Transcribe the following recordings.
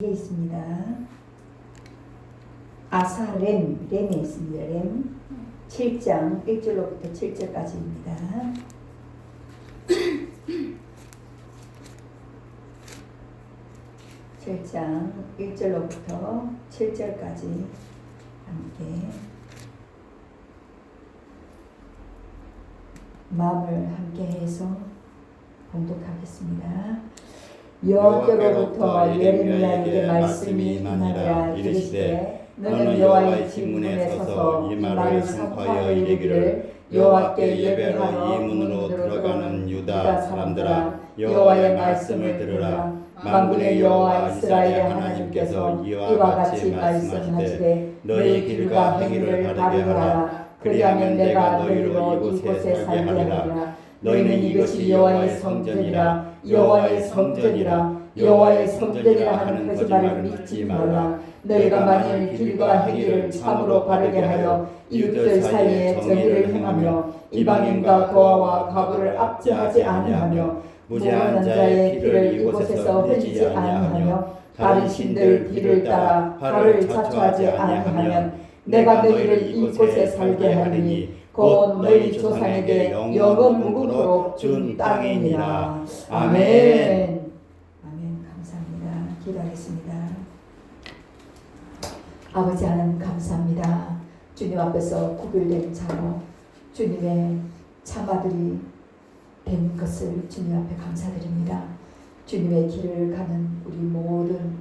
있습니다. 아사렘, 렘에 있습니다. 렘 7장 1절로부터 7절까지입니다. (7장) 1절로부터 7절까지 함께 마음을 함께해서 봉독하겠습니다. 여호와께로부터 예레미야에게 말씀이 임하니라. 이르시되 너는 여호와의 진문에 서서 이 말을 선포하여 이르기를 여호와께 예배하러 이 문으로 들어가는 유다 사람들아, 여호와의 말씀을 들으라. 만군의 여호와 이스라엘의 하나님께서 이와 같이 말씀하시되 너희 길과 행위를 바르게 하라. 그리하면 내가 너희로 이곳에 살게 하리라. 너희는 이것이 여호와의 성전이라, 여호와의 성전이라, 여호와의 성전이라 하는 거짓말을 믿지 말라. 너희가 만일 길과 행위를 참으로 바르게 하여 이웃들 사이에 정의를 행하며 이방인과 고아와 과부를 압제하지 아니하며 무죄한 자의 피를 이곳에서 흘리지 아니하며 다른 신들 뒤를 따라 발을 자초하지 아니하면 내가 너희를 이곳에 살게 하리니 곧 너희 조상에게 영원 무궁으로 준 땅이니라. 아멘. 아멘. 감사합니다. 기도하겠습니다. 아버지 하나님 감사합니다. 주님 앞에서 구별된 자로 주님의 참아들이 된 것을 주님 앞에 감사드립니다. 주님의 길을 가는 우리 모든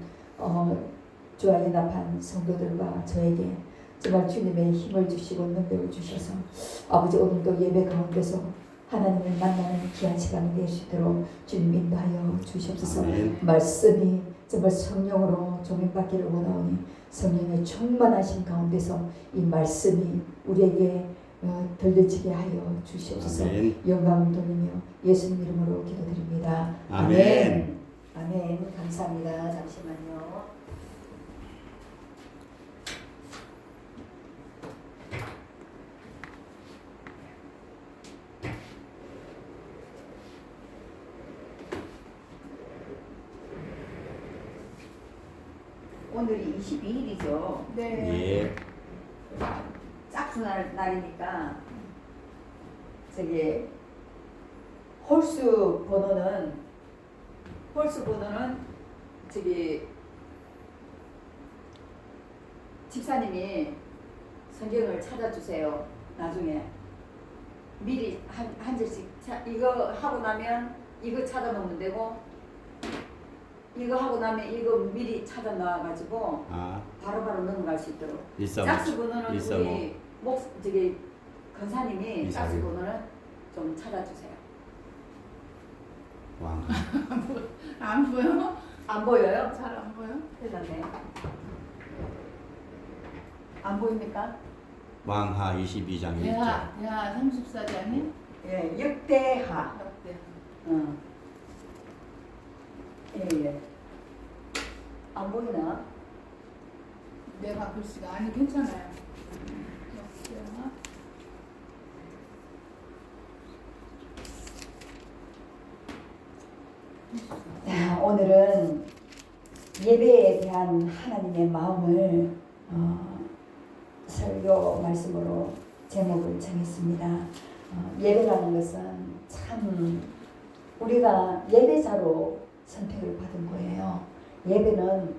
주와 연합한 성도들과 저에게 정말 주님의 힘을 주시고 능력을 주셔서 아버지 오늘도 예배 가운데서 하나님을 만나는 귀한 시간이 될 수 있도록 주님 인도하여 주시옵소서. 아멘. 말씀이 정말 성령으로 조명받기를 원하오니 성령의 충만하신 가운데서 이 말씀이 우리에게 들려지게 하여 주시옵소서. 아멘. 영광을 돌리며 예수님 이름으로 기도드립니다. 아멘. 아멘. 감사합니다. 잠시만요. 오늘이 22일이죠. 네. 예. 짝수 날이니까 저기 홀수 번호는 저기 집사님이 성경을 찾아주세요. 나중에 미리 한 절씩 이거 하고 나면 이거 찾아 놓으면 되고 이거 하고 나면 이거 미리 찾아 놔가지고 바로바로 넘어갈 수 있도록. 짝수 번호는 우리 저기 권사님이 짝수 번호는 좀 찾아주세요. 왕. 안 보여? 안 보여요? 잘 안 보여? 큰일 났네. 안 보입니까? 왕하 22장 1절. 대하 34장이? 예, 역대하. 예. 안 보이나? 내가 글씨가 아니 괜찮아요. 자, 오늘은 예배에 대한 하나님의 마음을 설교 말씀으로 제목을 정했습니다. 예배라는 것은 참 우리가 예배자로 선택을 받은 거예요. 예배는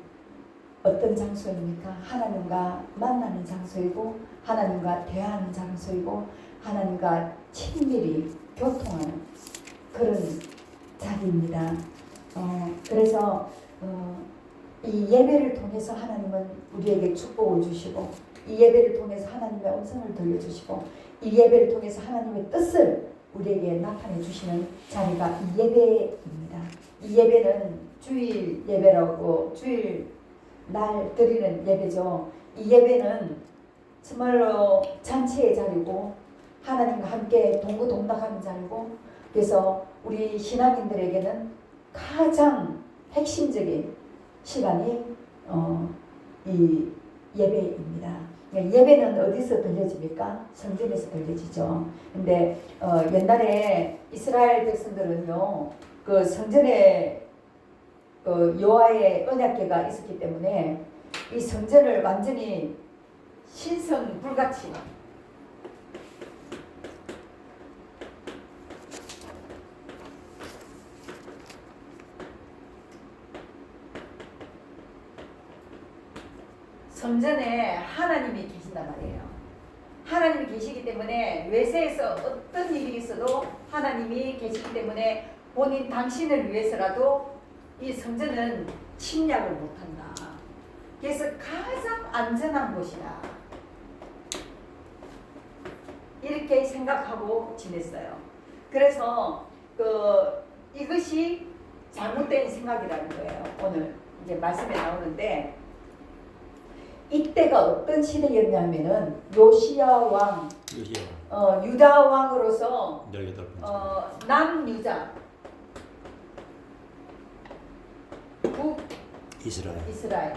어떤 장소입니까? 하나님과 만나는 장소이고 하나님과 대화하는 장소이고 하나님과 친밀히 교통하는 그런 자리입니다. 그래서 이 예배를 통해서 하나님은 우리에게 축복을 주시고 이 예배를 통해서 하나님의 음성을 들려주시고 이 예배를 통해서 하나님의 뜻을 우리에게 나타내 주시는 자리가 이 예배입니다. 이 예배는 주일 예배라고 주일 날 드리는 예배죠. 이 예배는 정말로 잔치의 자리고 하나님과 함께 동고동락하는 자리고 그래서 우리 신앙인들에게는 가장 핵심적인 시간이 이 예배입니다. 예배는 어디서 들려집니까? 성전에서 들려지죠. 근데 옛날에 이스라엘 백성들은요, 그 성전에 그 여호와의 언약궤가 있었기 때문에 이 성전을 완전히 신성불같이 성전에 하나님이 계신단 말이에요. 하나님이 계시기 때문에 외세에서 어떤 일이 있어도 하나님이 계시기 때문에 본인 당신을 위해서라도 이 성전은 침략을 못한다. 그래서 가장 안전한 곳이다. 이렇게 생각하고 지냈어요. 그래서 이것이 잘못된 생각이라는 거예요. 오늘 이제 말씀에 나오는데 이때가 어떤 시대였냐면은 요시야 왕, 유다 왕으로서 18번째. 남유다, 이스라엘.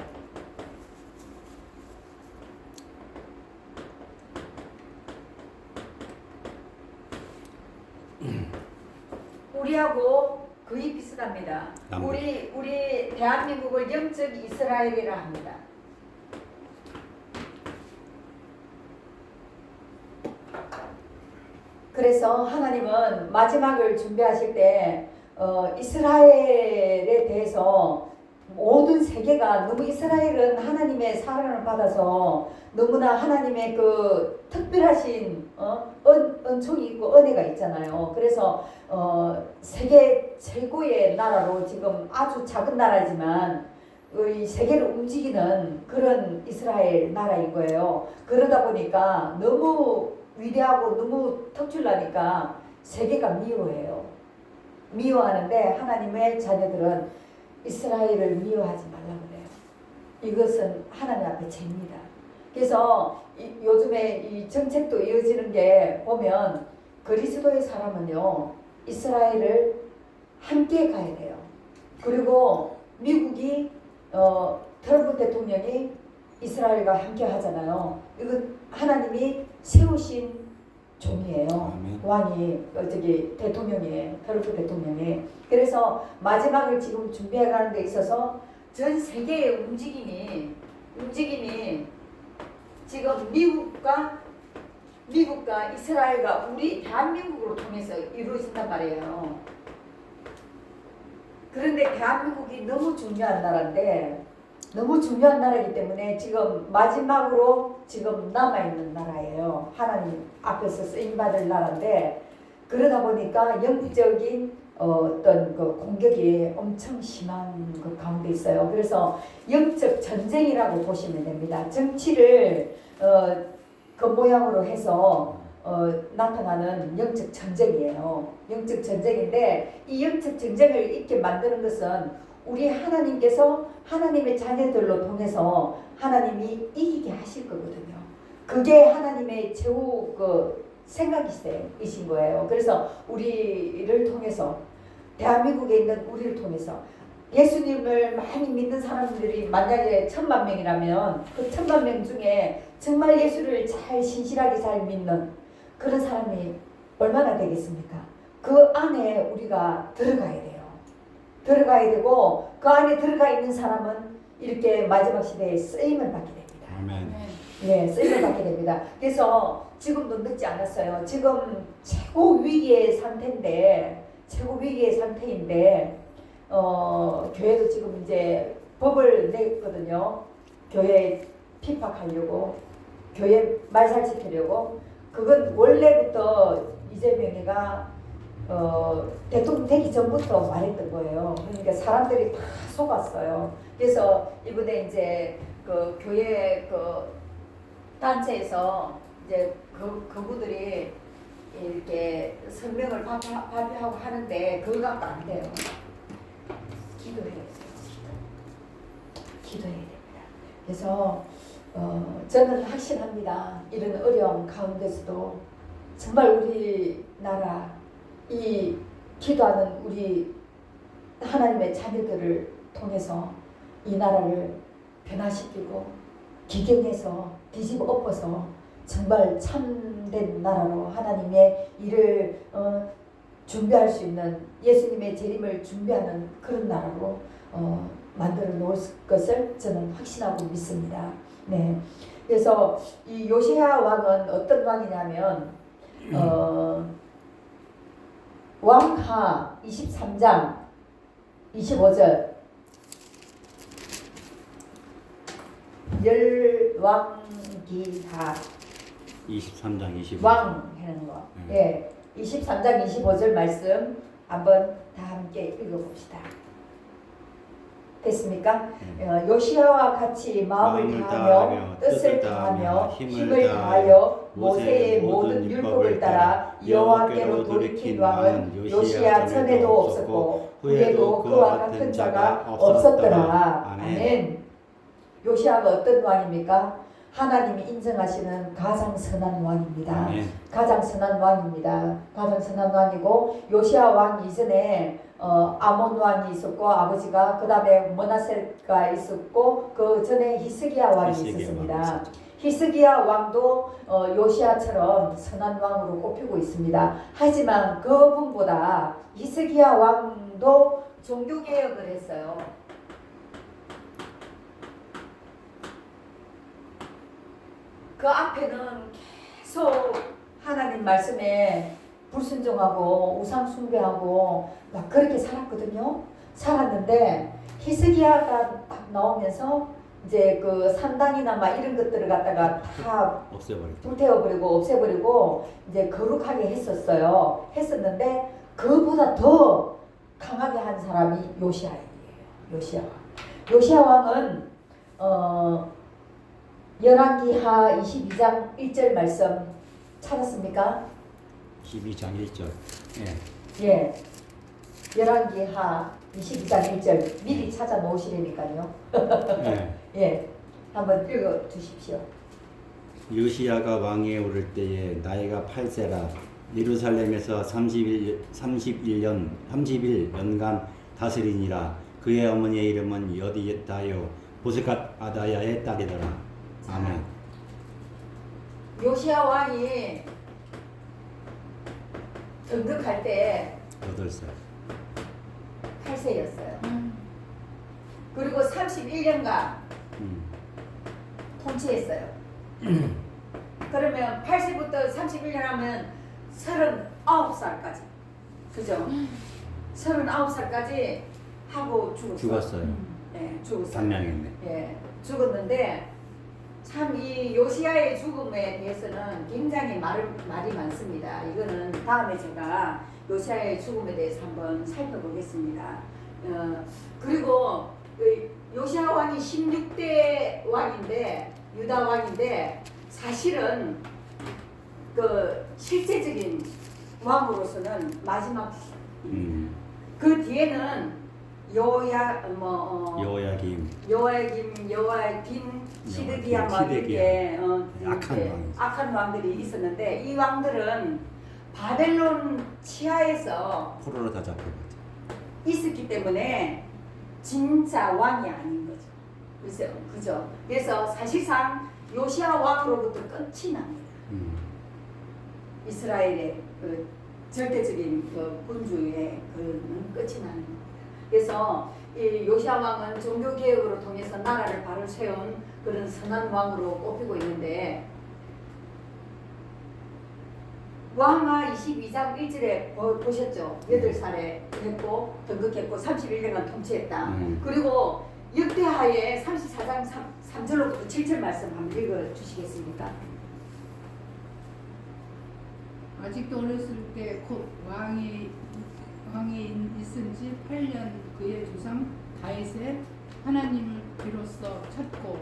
우리하고 거의 비슷합니다. 남북. 우리 대한민국을 영적 이스라엘이라 합니다. 그래서 하나님은 마지막을 준비하실 때 이스라엘에 대해서 모든 세계가 너무 이스라엘은 하나님의 사랑을 받아서 너무나 하나님의 그 특별하신 은총이 있고 은혜가 있잖아요. 그래서 세계 최고의 나라로 지금 아주 작은 나라지만 이 세계를 움직이는 그런 이스라엘 나라인 거예요. 그러다 보니까 너무 위대하고 너무 특출나니까 세계가 미워해요. 미워하는데 하나님의 자녀들은 이스라엘을 미워하지 말라 그래요. 이것은 하나님 앞에 죄입니다. 그래서 요즘에 이 정책도 이어지는 게 보면 그리스도의 사람은요 이스라엘을 함께 가야 돼요. 그리고 미국이 트럼프 대통령이 이스라엘과 함께 하잖아요. 이건 하나님이 세우신 종이에요. 아멘. 왕이 대통령이에요. 트럼프 대통령이. 그래서 마지막을 지금 준비해가는 데 있어서 전 세계의 움직임이 지금 미국과 이스라엘과 우리 대한민국으로 통해서 이루어진단 말이에요. 그런데 대한민국이 너무 중요한 나라인데 너무 중요한 나라이기 때문에 지금 마지막으로 지금 남아있는 나라예요. 하나님 앞에서 쓰임받을 나라인데 그러다 보니까 영적인 어떤 그 공격이 엄청 심한 그 가운데 있어요. 그래서 영적 전쟁이라고 보시면 됩니다. 정치를 겉모양으로 해서 나타나는 영적 전쟁이에요. 영적 전쟁인데 이 영적 전쟁을 있게 만드는 것은 우리 하나님께서 하나님의 자녀들로 통해서 하나님이 이기게 하실 거거든요. 그게 하나님의 최후 그 생각이신 거예요. 그래서 우리를 통해서 대한민국에 있는 우리를 통해서 예수님을 많이 믿는 사람들이 만약에 1000만 명이라면 그 1000만 명 중에 정말 예수를 잘 신실하게 잘 믿는 그런 사람이 얼마나 되겠습니까? 그 안에 우리가 들어가야 돼요. 들어가야 되고 그 안에 들어가 있는 사람은 이렇게 마지막 시대에 쓰임을 받게 됩니다. 아멘. 네, 쓰임을 받게 됩니다. 그래서 지금도 늦지 않았어요. 지금 최고 위기의 상태인데 교회도 지금 이제 법을 냈거든요. 교회 핍박하려고, 교회 말살시키려고. 그건 원래부터 이재명이가 대통령 되기 전부터 말했던 거예요. 그러니까 사람들이 다 속았어요. 그래서 이번에 이제 그 교회 그 단체에서 이제 그분들이 이렇게 성명을 발표하고 하는데 그거 갖고 안 돼요. 기도해야 돼요. 기도해야 됩니다. 그래서 저는 확신합니다. 이런 어려움 가운데서도 정말 우리나라 이 기도하는 우리 하나님의 자녀들을 통해서 이 나라를 변화시키고 기경해서 뒤집어 엎어서 정말 참된 나라로 하나님의 일을 준비할 수 있는 예수님의 재림을 준비하는 그런 나라로 만들어 놓을 것을 저는 확신하고 믿습니다. 네. 그래서 이 요시야 왕은 어떤 왕이냐면 왕하 23장 25절 열왕기하 23장 25절. 왕 하는 거. 예. 23장 25절 말씀 한번 다 함께 읽어봅시다. 됐습니까? 요시야와 같이 마음을 다하며 뜻을 다하며 힘을 다하여 모세의 모든 율법을 따라 여호와께로 돌이킨 왕은 요시야 전에도 없었고 후에도 그와 같은 자가 없었더라. 아멘. 요시야가 어떤 왕입니까? 하나님이 인정하시는 가장 선한 왕입니다. 가장 선한 왕입니다. 가장 선한 왕이고 요시야 왕 이전에 아몬 왕이 있었고 아버지가 그 다음에 므낫세가 있었고 그 전에 히스기야 왕이 있었습니다. 히스기야 왕도 요시야처럼 선한 왕으로 꼽히고 있습니다. 하지만 그분보다 히스기야 왕도 종교개혁을 했어요. 그 앞에는 계속 하나님 말씀에 불순종하고 우상 숭배하고 막 그렇게 살았거든요. 살았는데 히스기야가 딱 나오면서 이제 그 산당이나 막 이런 것들을 갖다가 다 불태워버리고 없애버리고 이제 거룩하게 했었어요. 했었는데 그보다 더 강하게 한 사람이 요시야예요. 요시야. 요시야 왕은 열왕기하 22장 1절 말씀 찾았습니까? 22장 1절. 예. 열왕기하 22장 1절 미리 찾아 놓으시려니까요. 예. 한번 읽어 주십시오. 요시야가 왕위에 오를 때에 나이가 8세라 예루살렘에서 31년간 다스리니라. 그의 어머니의 이름은 여디다요 보스갓 아다야의 딸이더라. 아멘. 요시야 왕이 등극할 때 8살. 8세였어요. 그리고 31년간 통치했어요. 그러면 8세부터 31년 하면 39살까지. 그죠? 39살까지 하고 죽었어요. 네, 죽었어요. 단명했네. 예, 죽었는데 참 이 요시야의 죽음에 대해서는 굉장히 말이 많습니다. 이거는 다음에 제가 요시야의 죽음에 대해서 한번 살펴보겠습니다. 그리고 요시야 왕이 16대 왕인데 유다 왕인데 사실은 그 실제적인 왕으로서는 마지막 그 뒤에는 여호야김, 시드기야 막 이렇게 악한 왕들이 있었는데 이 왕들은 바벨론 치하에서 포로로 다 잡혀갔죠. 있었기 때문에 진짜 왕이 아닌 거죠. 그죠? 그래서 사실상 요시야 왕으로부터 끝이 납니다. 이스라엘의 그 절대적인 그 군주의 그 끝이 나는 겁니다. 그래서 이 요시야 왕은 종교 개혁으로 통해서 나라를 바로 세운 그런 선한 왕으로 꼽히고 있는데 왕하 22장 1절에 보셨죠? 8살에 했고 등극했고 31년간 통치했다. 그리고 역대하에 34장 3절로부터 7절 말씀 한번 읽어 주시겠습니까? 아직도 어렸을 때 곧 왕이 있은 지 8년 그의 조상 다윗의 하나님을 비로소 찾고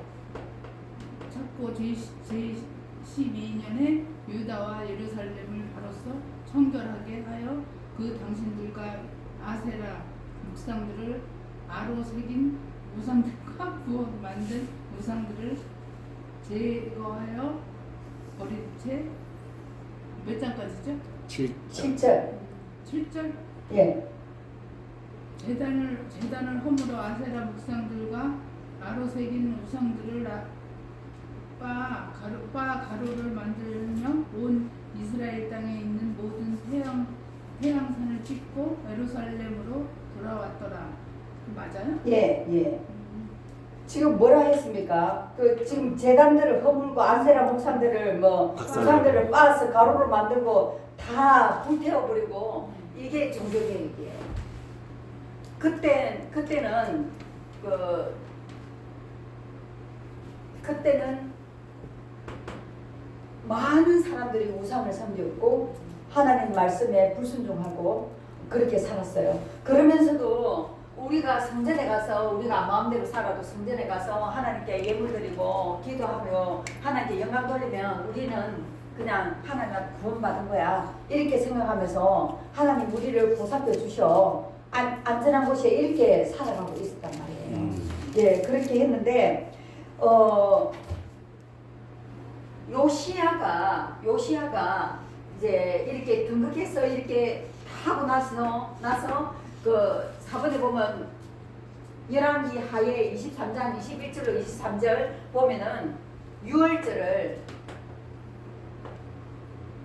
제12년에 유다와 예루살렘을 바로서 청결하게 하여 그 당신들과 아세라 묵상들을 아로 새긴 우상들과 부어 만든 우상들을 제거하여 버린 채 몇 장까지죠? 7절. 7절? 예. 제단을 허물어 아세라 묵상들과 아로 새긴 우상들을 바 가루를 만들며 온 이스라엘 땅에 있는 모든 태양산을 찍고 예루살렘으로 돌아왔더라. 맞아요? 예, 예. 지금 뭐라 했습니까? 그 지금 재단들을 허물고 안세라 목상들을 뭐 목상들을 빻아서 가루로 만들고 다 불태워버리고 이게 종교개혁이에요. 그때는 많은 사람들이 우상을 섬겼고 하나님 말씀에 불순종하고 그렇게 살았어요. 그러면서도 우리가 성전에 가서 우리가 마음대로 살아도 성전에 가서 하나님께 예물드리고 기도하며 하나님께 영광 돌리면 우리는 그냥 하나님 구원받은 거야 이렇게 생각하면서 하나님 우리를 보살펴 주셔 안전한 곳에 이렇게 살아가고 있었단 말이에요. 예, 그렇게 했는데 요시야가 이제 이렇게 등극해서 이렇게 하고 나서 그 4번에 보면 열왕기 하에 23장 21절로 23절 보면은 유월절을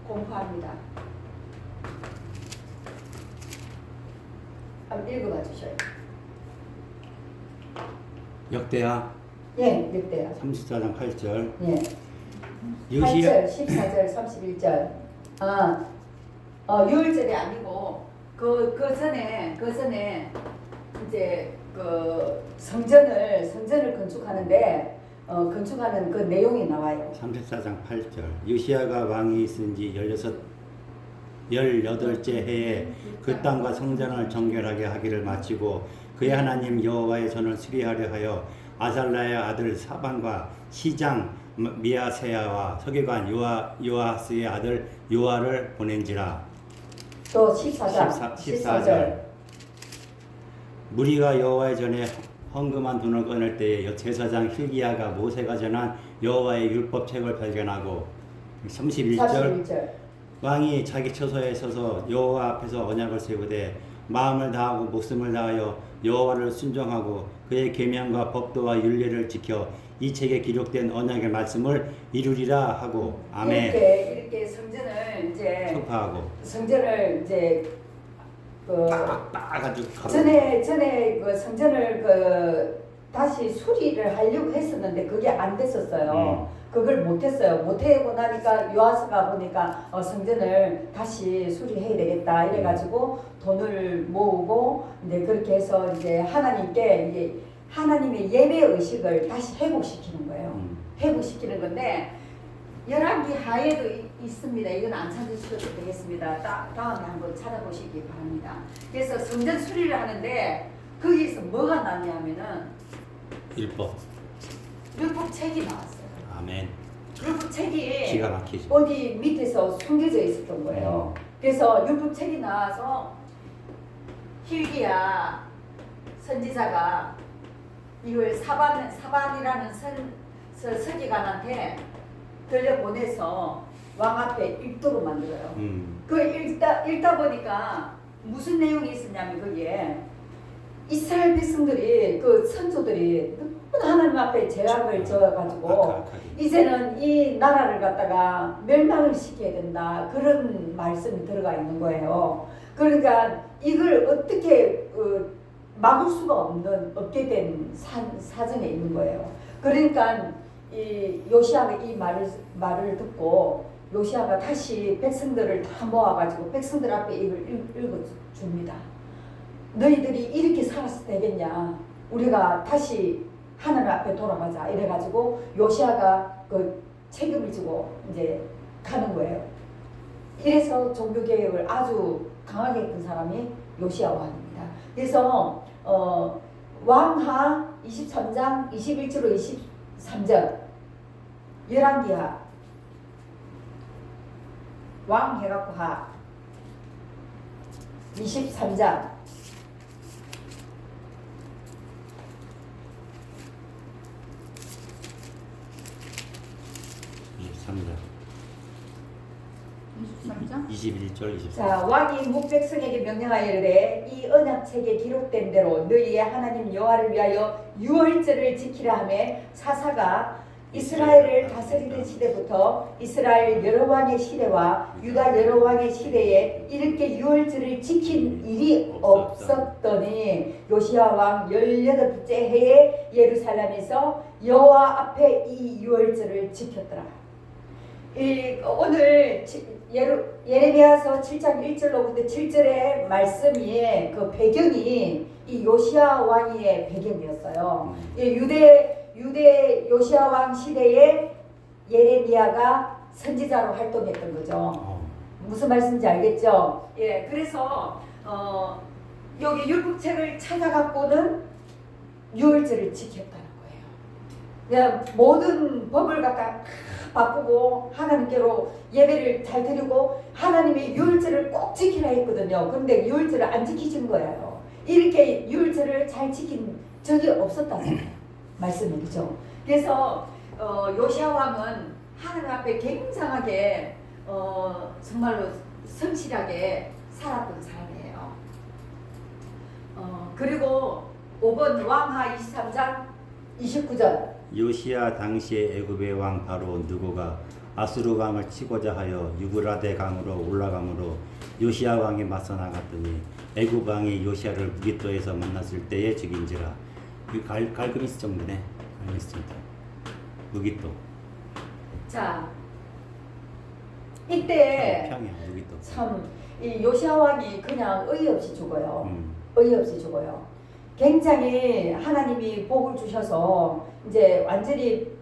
공포합니다. 한번 읽어봐 주셔요. 역대하 예, 역대하 34장 8절. 예. 8절, 14절, 31절. 유월절이 아니고 그 전에 이제 그 성전을 건축하는데 건축하는 그 내용이 나와요. 34장 8절. 요시야가 왕이 있은 지 18째 해에 그 땅과 성전을 정결하게 하기를 마치고 그의 하나님 여호와의 전을 수리하려 하여 아살라의 아들 사반과 시장 미아세야와 서기관 요아스의 아들 요아를 보낸지라. 또 14절. 무리가 여호와의 전에 헌금한 돈을 꺼낼 때에 제사장 hil기야가 모세가 전한 여호와의 율법책을 발견하고 31절. 왕이 자기 처소에 서서 여호와 앞에서 언약을 세우되 마음을 다하고 목숨을 다하여 여호와를 순종하고 그의 계명과 법도와 율례를 지켜 이 책에 기록된 언약의 말씀을 이루리라 하고. 아멘. 이렇게 성전을 이제 선포하고 성전을 이제 그 빡빡아가지고 전에 그 성전을 다시 수리를 하려고 했었는데 그게 안 됐었어요. 그걸 못했어요. 못하고 나니까 요아스가 보니까 성전을 다시 수리해야 되겠다 이래가지고 돈을 모으고 이제 그렇게 해서 이제 하나님께 이제 하나님의 예배 의식을 다시 회복시키는 거예요. 회복시키는 건데 열왕기 하에도 있습니다. 이건 안 찾으셔도 되겠습니다. 다음에 한번 찾아보시기 바랍니다. 그래서 성전 수리를 하는데 거기서 뭐가 나냐면은 율법책이 나왔어요. 아멘. 율법책이 기가 막히죠. 어디 밑에서 숨겨져 있었던 거예요. 그래서 율법책이 나와서 hil기야 선지자가 이걸 사반이라는 서기관한테 들려보내서 왕 앞에 읽도록 만들어요. 그 읽다 보니까 무슨 내용이 있었냐면 거기에 이스라엘 백성들이 그 선조들이 너무나 하나님 앞에 죄악을 저어가지고 이제는 이 나라를 갖다가 멸망을 시켜야 된다 그런 말씀이 들어가 있는 거예요. 그러니까 이걸 어떻게 막을 수가 없게 된 사정에 있는 거예요. 그러니까 이 요시야가 이 말을 듣고 요시야가 다시 백성들을 다 모아가지고 백성들 앞에 이걸 읽어줍니다. 너희들이 이렇게 살아서 되겠냐? 우리가 다시 하나님 앞에 돌아가자. 이래가지고 요시야가 그 책임을 지고 이제 가는 거예요. 이래서 종교개혁을 아주 강하게 했던 사람이 요시야 왕입니다. 그래서 왕하 23장 21절로 23절 열왕기하 왕 해갖고 하 23장 23장 21절 24절. 자, 왕이 묵백성에게 명령하여 이르되 이 언약책에 기록된 대로 너희의 하나님 여호와를 위하여 유월절을 지키라 하매 사사가 이스라엘을 다스리던 시대부터 이스라엘 여러 왕의 시대와 유다 여러 왕의 시대에 이렇게 유월절을 지킨 일이 없었더니 요시야 왕 18번째 해에 예루살렘에서 여호와 앞에 이 유월절을 지켰더라. 오늘 예레미야서 7장 1절로부터 7절의 말씀이 그 배경이 이 요시야 왕의 배경이었어요. 유대 요시야 왕 시대에 예레미야가 선지자로 활동했던 거죠. 무슨 말씀인지 알겠죠? 예, 그래서 여기 율법책을 찾아갖고는 유월절을 지켰다는 거예요. 그냥 모든 법을 갖다 바꾸고 하나님께로 예배를 잘 드리고 하나님의 유월절을 꼭 지키라 했거든요. 그런데 유월절을 안 지키신 거예요. 이렇게 유월절을 잘 지킨 적이 없었다는 말씀이 그죠. 그래서 요시야 왕은 하나님 앞에 굉장하게 정말로 성실하게 살았던 사람이에요. 그리고 5번 왕하 23장 29절 요시야 당시에 애굽의 왕 바로 느고가 아수르 강을 치고자 하여 유브라데 강으로 올라가므로 요시야 왕이 맞서 나갔더니 애굽 왕이 요시야를 무기토에서 만났을 때에 죽인지라. 갈그미스 정도네. 갈그미스 정도. 무기토. 자, 이때 평이야 무기토. 참 이 요시야 왕이 그냥 어이없이 죽어요. 어이없이 죽어요. 굉장히 하나님이 복을 주셔서 이제 완전히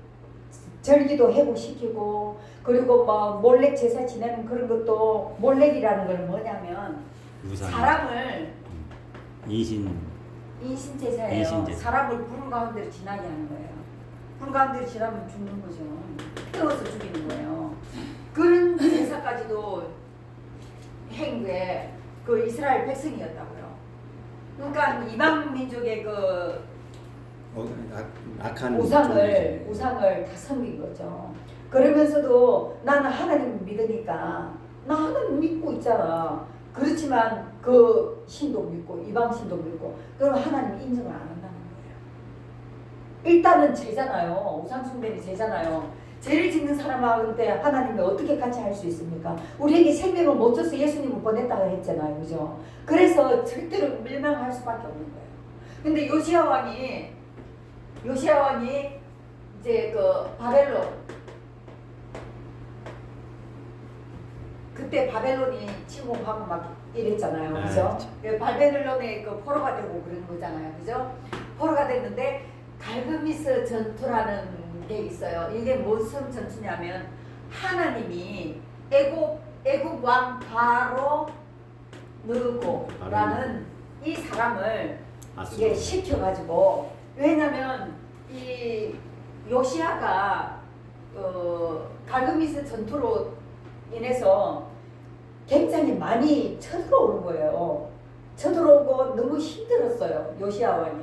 절기도 회복시키고 그리고 뭐 몰렉 제사 지내는 그런 것도 몰렉이라는 걸 뭐냐면 사람을 인신 제사예요. 인신제사. 사람을 불 가운데로 지나게 하는 거예요. 불 가운데로 지나면 죽는 거죠. 태워서 죽이는 거예요. 그런 제사까지도 행위에 그 이스라엘 백성이었다고요. 그러니까 이방 민족의 그 악한 우상을 다 섬긴 거죠. 그러면서도 나는 하나님 믿으니까 나 하나님 믿고 있잖아. 그렇지만 그 신도 믿고 이방 신도 믿고 그럼 하나님 인정을 안 한다는 거예요. 일단은 죄잖아요. 우상 숭배는 죄잖아요. 죄를 짓는 사람한테 하나님이 어떻게 같이 할 수 있습니까? 우리에게 생명을 못 줘서 예수님을 보냈다고 했잖아요. 그죠? 그래서 절대로 멸망할 수밖에 없는 거예요. 근데 요시야 왕이 이제 그 바벨론 그때 바벨론이 침공하고 막 이랬잖아요. 그죠? 바벨론에 그 포로가 되고 그런 거잖아요. 그죠? 포로가 됐는데 갈그미스 전투라는 게 있어요. 이게 무슨 전투냐면 하나님이 애굽 왕 바로 느고라는 이 사람을 이게 시켜가지고 왜냐면 이 요시야가 갈그미스 전투로 인해서 굉장히 많이 쳐들어오는 거예요. 쳐들어오고 너무 힘들었어요. 요시야 왕이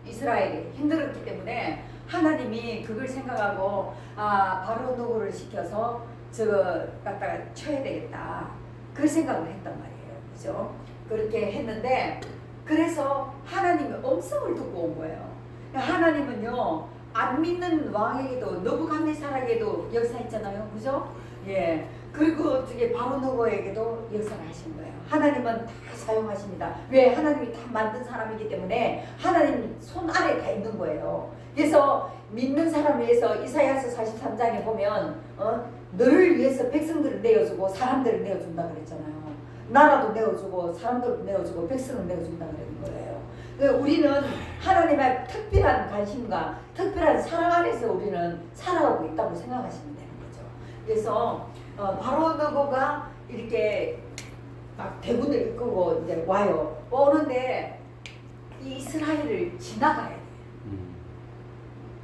이스라엘이 힘들었기 때문에 하나님이 그걸 생각하고 바로 누구를 시켜서 저거 갖다가 쳐야 되겠다 그 생각을 했단 말이에요. 그죠? 그렇게 했는데 그래서 하나님이 음성을 듣고 온 거예요. 하나님은요 안 믿는 왕에게도 느부갓네살에게도 역사했잖아요. 그죠? 예. 그리고 저게 바로 누구에게도 역사를 하신 거예요. 하나님은 다 사용하십니다. 왜? 하나님이 다 만든 사람이기 때문에 하나님 손 아래 다 있는 거예요. 그래서 믿는 사람을 위해서 이사야서 43장에 보면 너를 위해서 백성들을 내어주고 사람들을 내어준다 그랬잖아요. 나라도 내어주고 사람들도 내어주고 백성을 내어준다 그랬는 거예요. 우리는 하나님의 특별한 관심과 특별한 사랑 안에서 우리는 살아가고 있다고 생각하시면 되는 거죠. 그래서 바로 느고가 이렇게 막 대군을 이끌고 이제 와요. 오는데 이 이스라엘을 지나가야 돼요.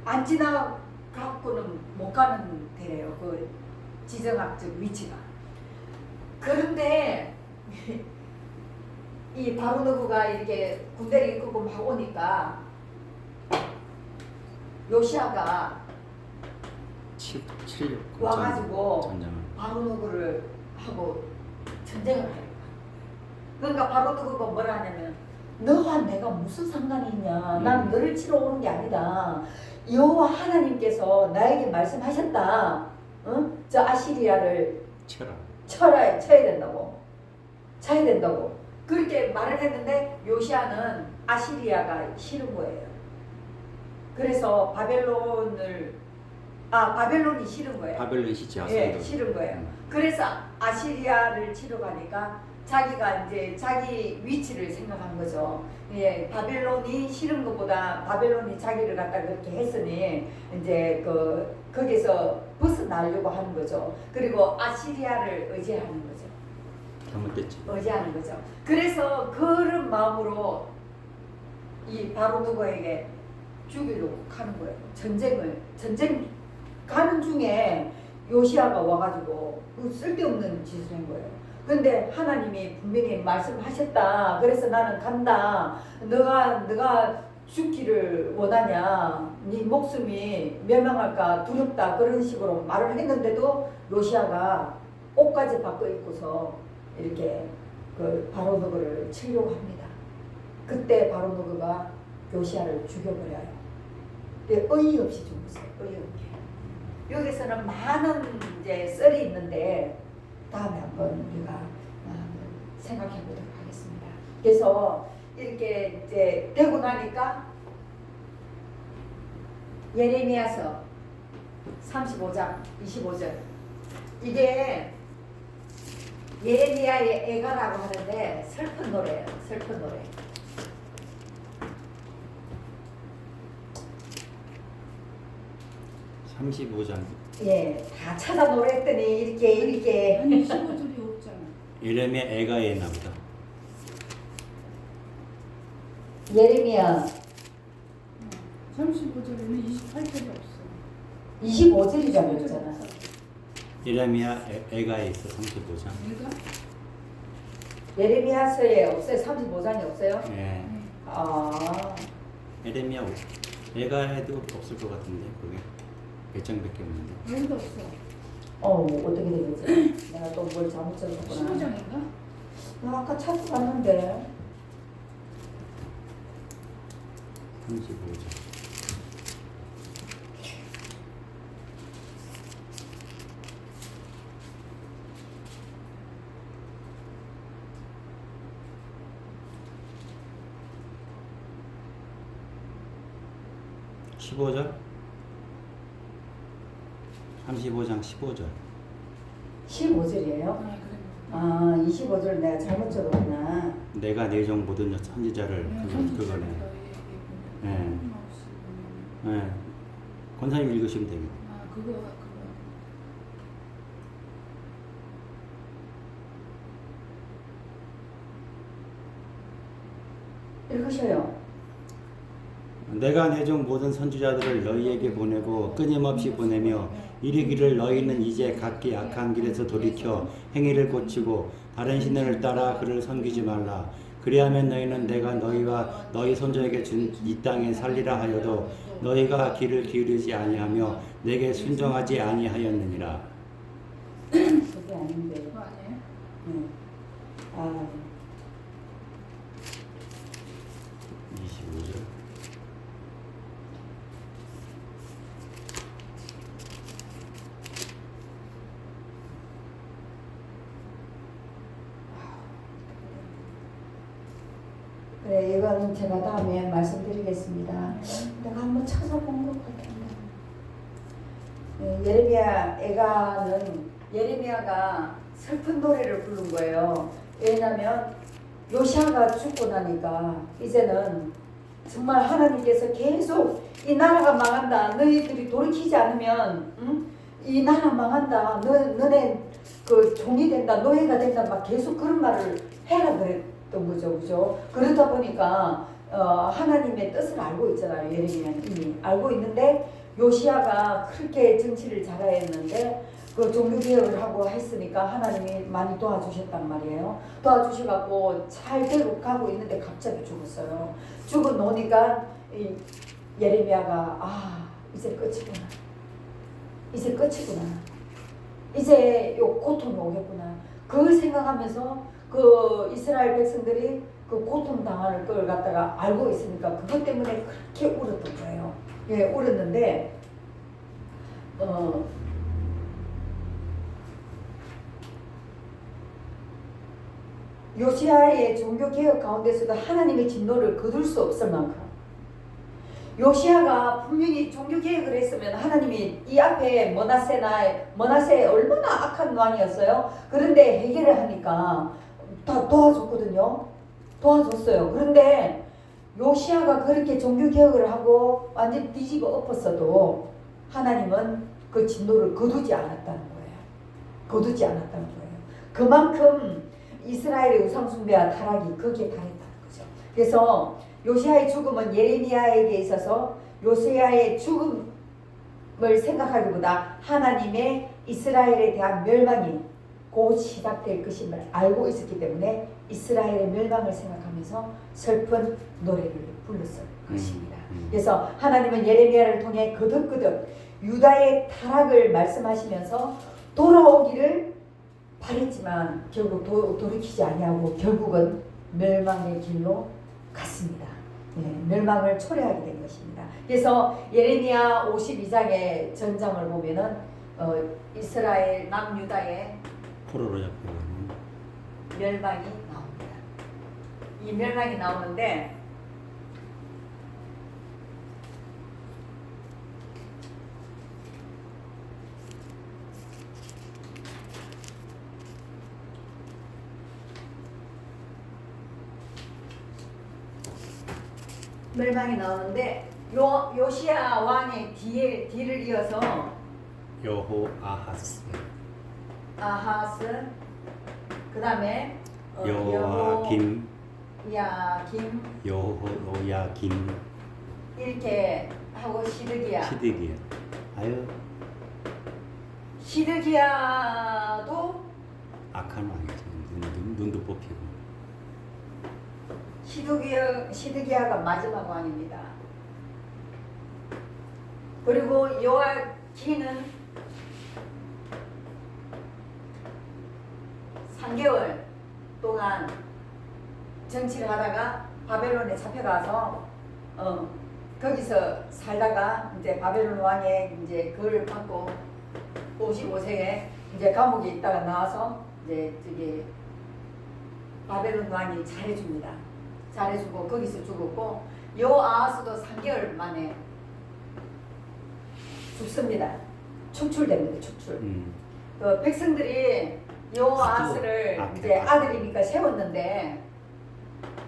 안 지나가고는 못 가는 데래요. 그 지정학적 위치가. 그런데 이 바로 느고가 이렇게 군대를 이끌고 막 오니까 요시야가 와가지고 바로 느고를 하고 전쟁을 해요. 그러니까 바로 느고가 뭐라 하냐면 너와 내가 무슨 상관이 있냐. 난 너를 치러 오는 게 아니다. 여호와 하나님께서 나에게 말씀하셨다. 저 아시리아를 쳐야 된다고. 쳐야 된다고. 그렇게 말을 했는데 요시아는 아시리아가 싫은 거예요. 그래서 바벨론이 싫은 거예요. 바벨론이 싫지 예, 싫은 거예요. 그래서 아시리아를 치러 가니까 자기가 이제 자기 위치를 생각한 거죠. 예, 바벨론이 싫은 것보다 바벨론이 자기를 갖다 그렇게 했으니 이제 거기서 벗어나려고 하는 거죠. 그리고 아시리아를 의지하는 거죠. 잘못됐지. 의지하는 거죠. 그래서 그런 마음으로 이 바로누고에게 죽이려고 하는 거예요. 전쟁 가는 중에 요시아가 와가지고 쓸데없는 짓을 한 거예요. 근데 하나님이 분명히 말씀하셨다. 그래서 나는 간다. 너가 죽기를 원하냐? 네 목숨이 멸망할까 두렵다. 그런 식으로 말을 했는데도 요시아가 옷까지 바꿔 입고서 이렇게 바로누고를 치려고 합니다. 그때 바로누고가 요시아를 죽여버려요. 어이없이 죽었어요. 어이없게. 여기서는 많은 이제 썰이 있는데 다음에 한번 우리가 생각해 보도록 하겠습니다. 그래서 이렇게 이제 되고 나니까 예레미야서 35장 25절 이게 예레미야의 애가라고 하는데 슬픈 노래예요. 슬픈 노래. 장 35장. 예, 다 찾아 노래했더니 이렇게 아니 15절이 없잖아. 예레미야 애가에 있나 보다. 예레미야 35절에는 28절이 없어. 25절이라고 했잖아. 예레미야 애가에 있어 35장. 내가 예레미야서에 없어요. 35장이 없어요? 예. 아, 예레미야 애가에도 없을 것 같은데 그게 몇 장밖에 없는데. 여기도 없어. 어떻게 된 거지? 내가 또 뭘 잘못 적었구나. 15장인가? 나 아까 찾아봤는데 35장. (15절) 35장 15절. 15절이에요? 그래. 아, 25절 내가 잘못 적었구나. 내가 내 종 모든 선지자를 그거네. 예. 예. 권사님 읽으시면 됩니다. 아 그거. 읽으셔요. 내가 내 종 모든 선지자들을 너희에게 보내고 끊임없이 보내며 이르기를 너희는 이제 각기 악한 길에서 돌이켜 행위를 고치고 다른 신을 따라 그를 섬기지 말라. 그리하면 너희는 내가 너희와 너희 손자에게 준 이 땅에 살리라 하여도 너희가 귀를 기울이지 아니하며 내게 순종하지 아니하였느니라. 그게 아닌데. 그거 아니에요? 응. 아, 25절. 그래, 이거는 제가 다음에 말씀드리겠습니다. 내가 한번 찾아본 것 같은데. 예레미야 애가는 예레미야가 슬픈 노래를 부른 거예요. 왜냐하면 요시아가 죽고 나니까 이제는 정말 하나님께서 계속 이 나라가 망한다. 너희들이 돌이키지 않으면 이 나라 망한다. 너네 그 종이 된다. 노예가 된다. 막 계속 그런 말을 해라 그랬던 거죠. 그죠? 그러다 보니까 하나님의 뜻을 알고 있잖아요. 예레미야는 이미 알고 있는데 요시아가 그렇게 정치를 잘했는데 그 종교개혁을 하고 했으니까 하나님이 많이 도와주셨단 말이에요. 도와주셔갖고 잘 되고 가고 있는데 갑자기 죽었어요. 죽어 놓으니까 이 예레미야가 이제 끝이구나. 이제 끝이구나. 이제 요 고통이 오겠구나. 그 생각하면서 그 이스라엘 백성들이 그 고통 당하는 걸 갖다가 알고 있으니까 그것 때문에 그렇게 울었던 거예요. 예, 울었는데 요시아의 종교 개혁 가운데서도 하나님의 진노를 거둘 수 없을 만큼 요시아가 분명히 종교 개혁을 했으면 하나님이 이 앞에 머나세 얼마나 악한 왕이었어요. 그런데 해결을 하니까 다 도와줬거든요. 도와줬어요. 그런데 요시아가 그렇게 종교 개혁을 하고 완전 뒤집어 엎었어도 하나님은 그 진노를 거두지 않았다는 거예요. 거두지 않았다는 거예요. 그만큼 이스라엘의 우상숭배와 타락이 거기에 달했다는 거죠. 그래서 요시아의 죽음은 예레미야에게 있어서 요시아의 죽음을 생각하기보다 하나님의 이스라엘에 대한 멸망이 곧 시작될 것임을 알고 있었기 때문에 이스라엘의 멸망을 생각하면서 슬픈 노래를 불렀을 것입니다. 그래서 하나님은 예레미야를 통해 거듭거듭 유다의 타락을 말씀하시면서 돌아오기를 바랬지만 결국 돌이키지 아니하고 결국은 멸망의 길로 갔습니다. 멸망을 초래하게 된 것입니다. 그래서 예레미야 52장의 전장을 보면은 이스라엘 남유다의 포로로 잡혀 멸망이 나옵니다. 이 멸망이 나오는데 요시야 왕의 뒤를 이어서 여호아하스 아하스 그 다음에 여호야김 여호야김 이렇게 하고 시드기야 아유 시드기야도 악한 왕이죠. 눈도 뽑히고 시드기야가 마지막 왕입니다. 그리고 요아기는 3개월 동안 정치를 하다가 바벨론에 잡혀가서 거기서 살다가 이제 바벨론 왕의 이제 그를 받고 55세에 이제 감옥에 있다가 나와서 이제 저기 바벨론 왕이 잘해줍니다. 잘해주고 거기서 죽었고 요아하스도 3개월 만에 죽습니다. 축출됩니다. 축출. 그 백성들이 요아하스를 이제 아들이니까 세웠는데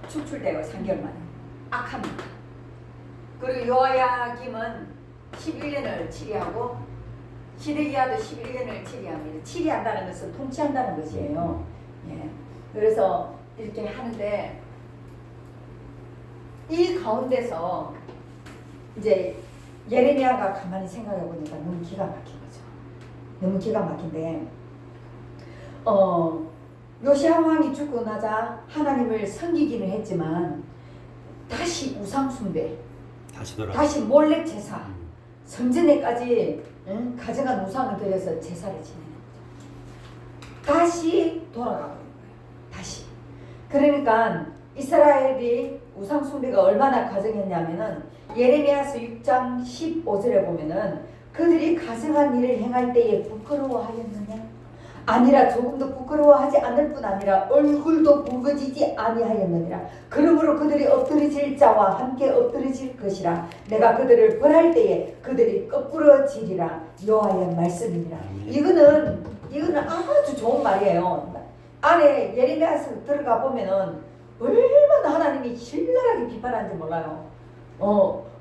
축출돼요. 3개월 만에. 악합니다. 그리고 요야김은 11년을 치리하고 시드기야도 11년을 치리합니다. 치리한다는 것은 통치한다는 것이에요. 예. 그래서 이렇게 하는데 이 가운데서 이제 예레미야가 가만히 생각해 보니까 너무 기가 막힌 거죠. 너무 기가 막힌데 요시야 왕이 죽고 나자 하나님을 섬기기는 했지만 다시 우상 숭배, 다시 몰래 제사, 성전에까지 가져간 우상을 들여서 제사를 지내는 거죠. 다시 돌아가고 있는 거예요. 다시. 그러니까 이스라엘이 우상 숭배가 얼마나 가증했냐면은 예레미야서 6장 15절에 보면은 그들이 가증한 일을 행할 때에 부끄러워하였느냐? 아니라 조금도 부끄러워하지 않을 뿐 아니라 얼굴도 붉어지지 아니하였느니라. 그러므로 그들이 엎드러질 자와 함께 엎드러질 것이라. 내가 그들을 벌할 때에 그들이 거꾸러지리라. 여호와의 말씀이니라. 이거는 아주 좋은 말이에요. 안에 예레미야서 들어가 보면은 얼마나 하나님이 신랄하게 비판하는지 몰라요.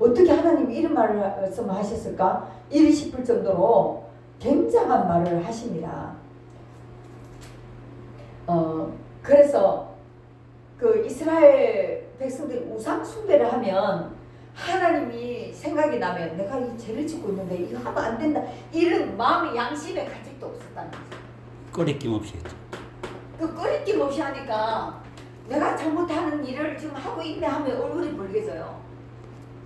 어떻게 하나님이 이런 말씀을 하셨을까? 이리 싶을 정도로 굉장한 말을 하십니다. 그래서 그 이스라엘 백성들이 우상 숭배를 하면 하나님이 생각이 나면 내가 이 죄를 짓고 있는데 이거 하면 안 된다 이런 마음의 양심의 가책도 없었다는 거죠. 꺼리낌 없이 했죠. 그 꺼리낌 없이 하니까 내가 잘못하는 일을 지금 하고 있네 하면 얼굴이 붉게져요.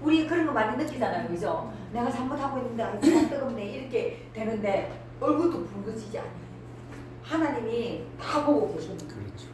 우리 그런 거 많이 느끼잖아요. 그죠? 내가 잘못하고 있는데 아, 뜨겁네 이렇게 되는데 얼굴도 붉어지지 않아요. 하나님이 다 보고 계십니다. 그렇죠.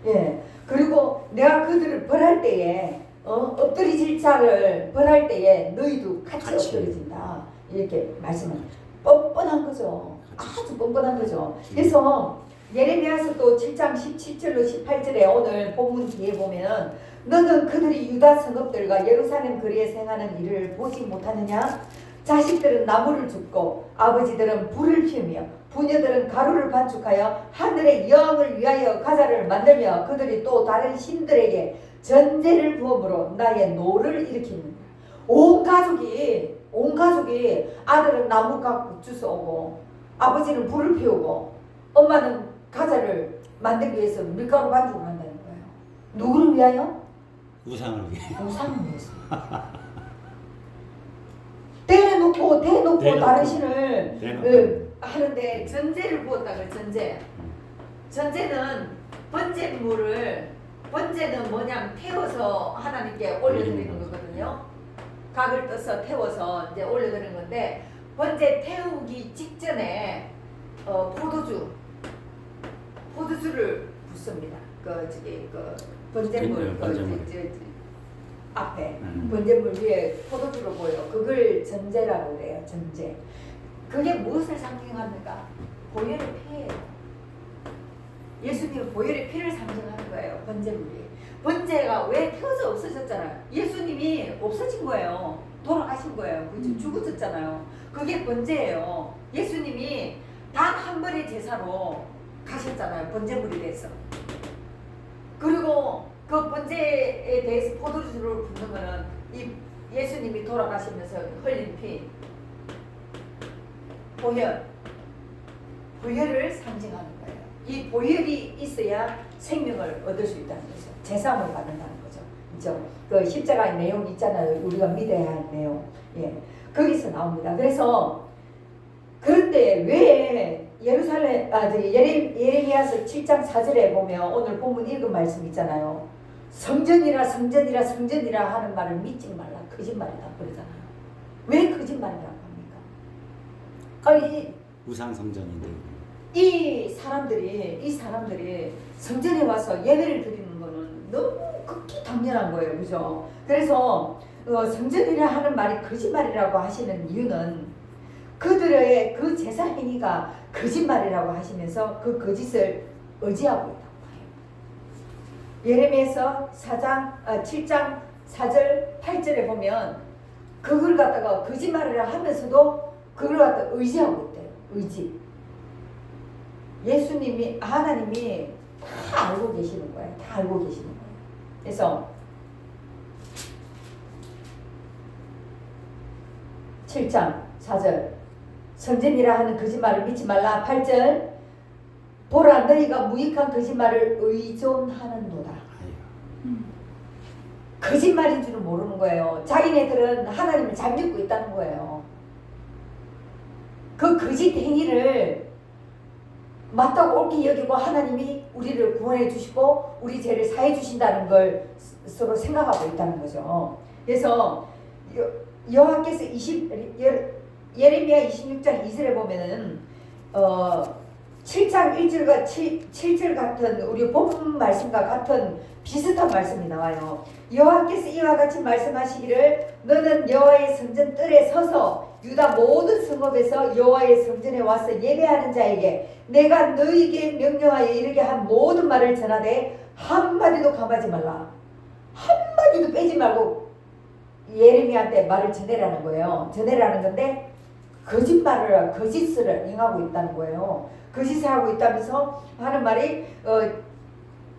예. 그리고 내가 그들을 벌할 때에 엎드리질 자를 벌할 때에 너희도 같이 같이. 엎드려진다. 이렇게 말씀은 뻔뻔한 거죠. 아주 뻔뻔한 거죠. 그래서 예레미야서 또 7장 17절로 18절에 오늘 본문 뒤에 보면 너는 그들이 유다 성읍들과 예루살렘 거리에 행하는 일을 보지 못하느냐? 자식들은 나무를 줍고 아버지들은 불을 피우며 부녀들은 가루를 반죽하여 하늘의 여왕을 위하여 가자를 만들며 그들이 또 다른 신들에게 전제를 부음으로 나의 노를 일으키는다. 온 가족이 아들은 나무 갖고 주워오고 아버지는 불을 피우고 엄마는 가자를 만들기 위해서 밀가루 반죽을 한다는 거예요. 누구를 위하여? 우상을 위해. 우상을 위해서. 대놓고 다른 신을 하는데 전제를 부었다 그래. 전제는 번제는 뭐냐면 태워서 하나님께 올려드리는 거거든요. 각을 떠서 태워서 이제 올려드리는 건데 번제 태우기 직전에 포도주를 붓습니다. 번제물 앞에 번제물 위에 포도주를 보여. 그걸 전제라고 그래요. 전제. 그게 무엇을 상징합니까? 보혈의 피예요. 예수님은 보혈의 피를 상징하는 거예요. 번제물이. 번제가 왜 태워서 없어졌잖아요. 예수님이 없어진 거예요. 돌아가신 거예요. 죽으셨잖아요. 그게 번제예요. 예수님이 단 한 번의 제사로 가셨잖아요. 번제물이 돼서. 그리고 그 번제에 대해서 포도주를 붓는 거는 이 예수님이 돌아가시면서 흘린 피, 보혈을 상징하는 거예요. 이 보혈이 있어야 생명을 얻을 수 있다는 거죠. 제사함을 받는다는 거죠. 그죠? 그 십자가의 내용 있잖아요. 우리가 믿어야 할 내용. 예, 거기서 나옵니다. 그래서 그런데 왜 예레미야서 7장 4절에 보면 오늘 본문 읽은 말씀 있잖아요. 성전이라 하는 말을 믿지 말라. 거짓말이다 그러잖아요. 왜 거짓말이라고 합니까? 우상 성전인데. 이 사람들이 성전에 와서 예배를 드리는 거는 너무 극히 당연한 거예요. 그죠? 그래서 성전이라 하는 말이 거짓말이라고 하시는 이유는 그들의 그 제사 행위가 거짓말이라고 하시면서 그 거짓을 의지하고 있다고 해요. 예레미야서 7장 4절 8절에 보면 그걸 갖다가 거짓말이라 하면서도 그걸 갖다 의지하고 있대요. 의지. 예수님이 하나님이 다 알고 계시는 거예요. 다 알고 계시는 거예요. 그래서 7장 4절 성전이라 하는 거짓말을 믿지 말라. 8절 보라 너희가 무익한 거짓말을 의존하는도다. 거짓말인 줄은 모르는 거예요. 자기네들은 하나님을 잘 믿고 있다는 거예요. 그 거짓 행위를 맞다고 옳게 여기고 하나님이 우리를 구원해 주시고 우리 죄를 사해 주신다는 걸 서로 생각하고 있다는 거죠. 그래서 여호와께서 예레미야 26장 2절에 보면은 7장 1절과 7절 같은 우리 본 말씀과 같은 비슷한 말씀이 나와요. 여호와께서 이와 같이 말씀하시기를 너는 여호와의 성전 뜰에 서서 유다 모든 성읍에서 여호와의 성전에 와서 예배하는 자에게 내가 너희에게 명령하여 이르게 한 모든 말을 전하되 한마디도 감하지 말라. 한마디도 빼지 말고 예레미야한테 말을 전해라는 거예요. 전해라는 건데 거짓을 행하고 있다는 거예요. 거짓을 하고 있다면서 하는 말이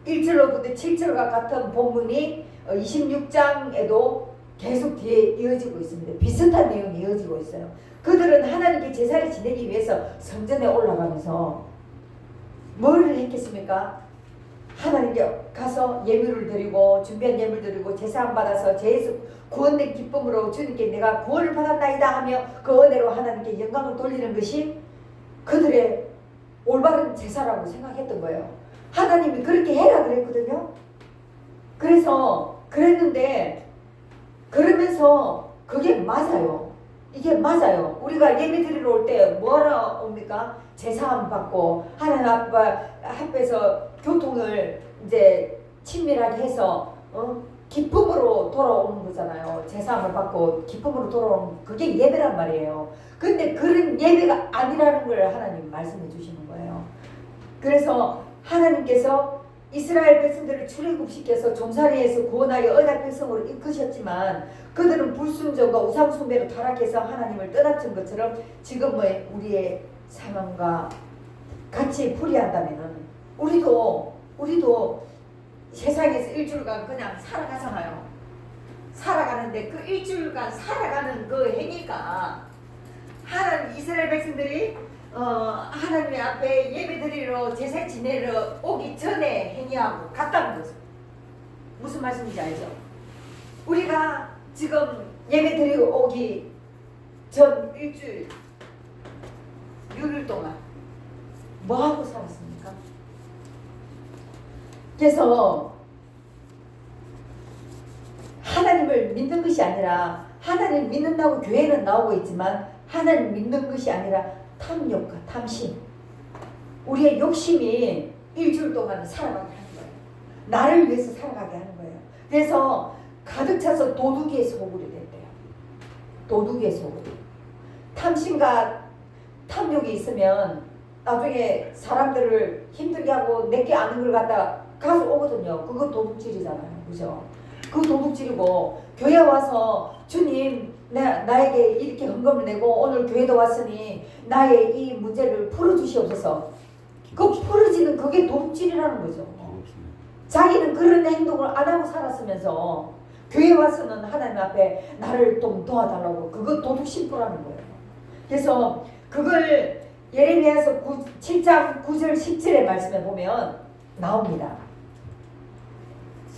1절로부터 7절과 같은 본문이 26장에도 계속 뒤에 이어지고 있습니다. 비슷한 내용이 이어지고 있어요. 그들은 하나님께 제사를 지내기 위해서 성전에 올라가면서 뭘 했겠습니까? 하나님께 가서 예물을 드리고 준비한 예물 드리고 제사함 받아서 죄에서 구원된 기쁨으로 주님께 내가 구원을 받았나이다 하며 그 은혜로 하나님께 영광을 돌리는 것이 그들의 올바른 제사라고 생각했던 거예요. 하나님이 그렇게 해라 그랬거든요. 그래서 그랬는데 그러면서 그게 맞아요. 이게 맞아요. 우리가 예배 드리러 올 때 뭐라 옵니까? 제사함 받고 하나님 앞에서 교통을 이제 친밀하게 해서 기쁨으로 돌아오는 거잖아요. 제사함을 받고 기쁨으로 돌아오는 그게 예배란 말이에요. 근데 그런 예배가 아니라는 걸 하나님 말씀해 주시는 거예요. 그래서 하나님께서 이스라엘 백성들을 출애굽시켜서 종살이에서 구원하여 언약 백성으로 이끄셨지만 그들은 불순종과 우상숭배로 타락해서 하나님을 떠났던 것처럼 지금의 우리의 상황과 같이 풀이한다면 우리도 세상에서 일주일간 그냥 살아가잖아요. 살아가는데 그 일주일간 살아가는 그 행위가 하나님 이스라엘 백성들이 하나님 앞에 예배드리러 제사 지내러 오기 전에 행위하고 같다는 거죠. 무슨 말씀인지 알죠? 우리가 지금 예배드리러 오기 전 일주일 6일 동안 뭐하고 살았습니까? 그래서 하나님을 믿는 것이 아니라 하나님을 믿는다고 교회는 나오고 있지만 하나님을 믿는 것이 아니라 탐욕과 탐심 우리의 욕심이 일주일 동안 살아가게 하는 거예요. 나를 위해서 살아가게 하는 거예요. 그래서 가득 차서 도둑의 소굴이 됐대요. 도둑의 소굴. 탐심과 탐욕이 있으면 나중에 사람들을 힘들게 하고 내게 아는 걸 갖다 가서 오거든요. 그거 도둑질이잖아요. 그죠? 그 도둑질이고 교회 와서 주님 나에게 이렇게 헌금을 내고 오늘 교회도 왔으니 나의 이 문제를 풀어주시옵소서. 그 풀어지는 그게 도둑질이라는 거죠. 자기는 그런 행동을 안 하고 살았으면서 교회 와서는 하나님 앞에 나를 좀 도와달라고 그거 도둑 심부라는 거예요. 그래서 그걸 예레미야서 7장 9절 10절의 말씀에 보면 나옵니다.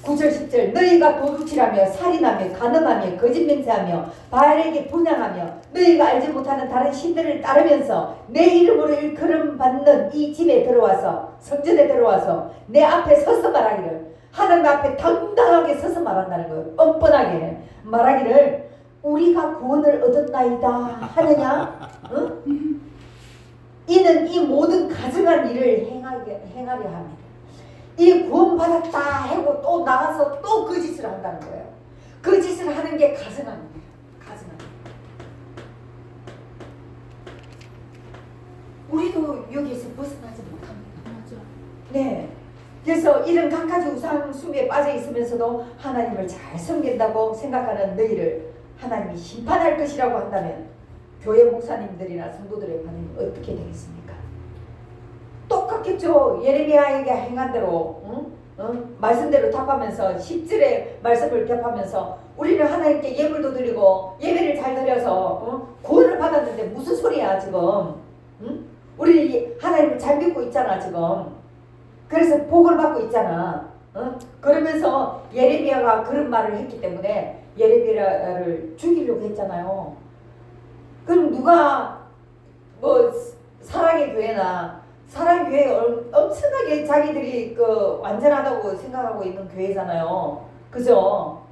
9절 10절 너희가 도둑질하며 살인하며 간음하며 거짓 맹세하며 바알에게 분향하며 너희가 알지 못하는 다른 신들을 따르면서 내 이름으로 일컬음 받는 이 집에 들어와서 성전에 들어와서 내 앞에 서서 말하기를 하나님 앞에 당당하게 서서 말한다는 거예요. 뻔뻔하게 말하기를 우리가 구원을 얻었나이다 하느냐? 응? 이는 이 모든 가증한 일을 행하려 합니다. 이 구원받았다 하고 또 나가서 또 그 짓을 한다는 거예요. 그 짓을 하는 게 가증한 거예요. 가증한 거예요. 우리도 여기에서 벗어나지 못합니다. 맞아. 네. 그래서 이런 각가지 우상 숭배에 빠져 있으면서도 하나님을 잘 섬긴다고 생각하는 너희를 하나님이 심판할 것이라고 한다면 교회 목사님들이나 성도들의 반응이 어떻게 되겠습니까? 똑같겠죠. 예레미야에게 행한 대로 말씀대로 답하면서 10절의 말씀을 답하면서 우리는 하나님께 예물도 드리고 예배를 잘 드려서 구원을 받았는데 무슨 소리야 지금. 우리 하나님을 잘 믿고 있잖아 지금. 그래서 복을 받고 있잖아. 그러면서 예레미야가 그런 말을 했기 때문에 예레미야를 죽이려고 했잖아요. 그럼 누가 뭐 사랑의 교회나 사랑교회 엄청나게 자기들이 그 완전하다고 생각하고 있는 교회잖아요. 그죠?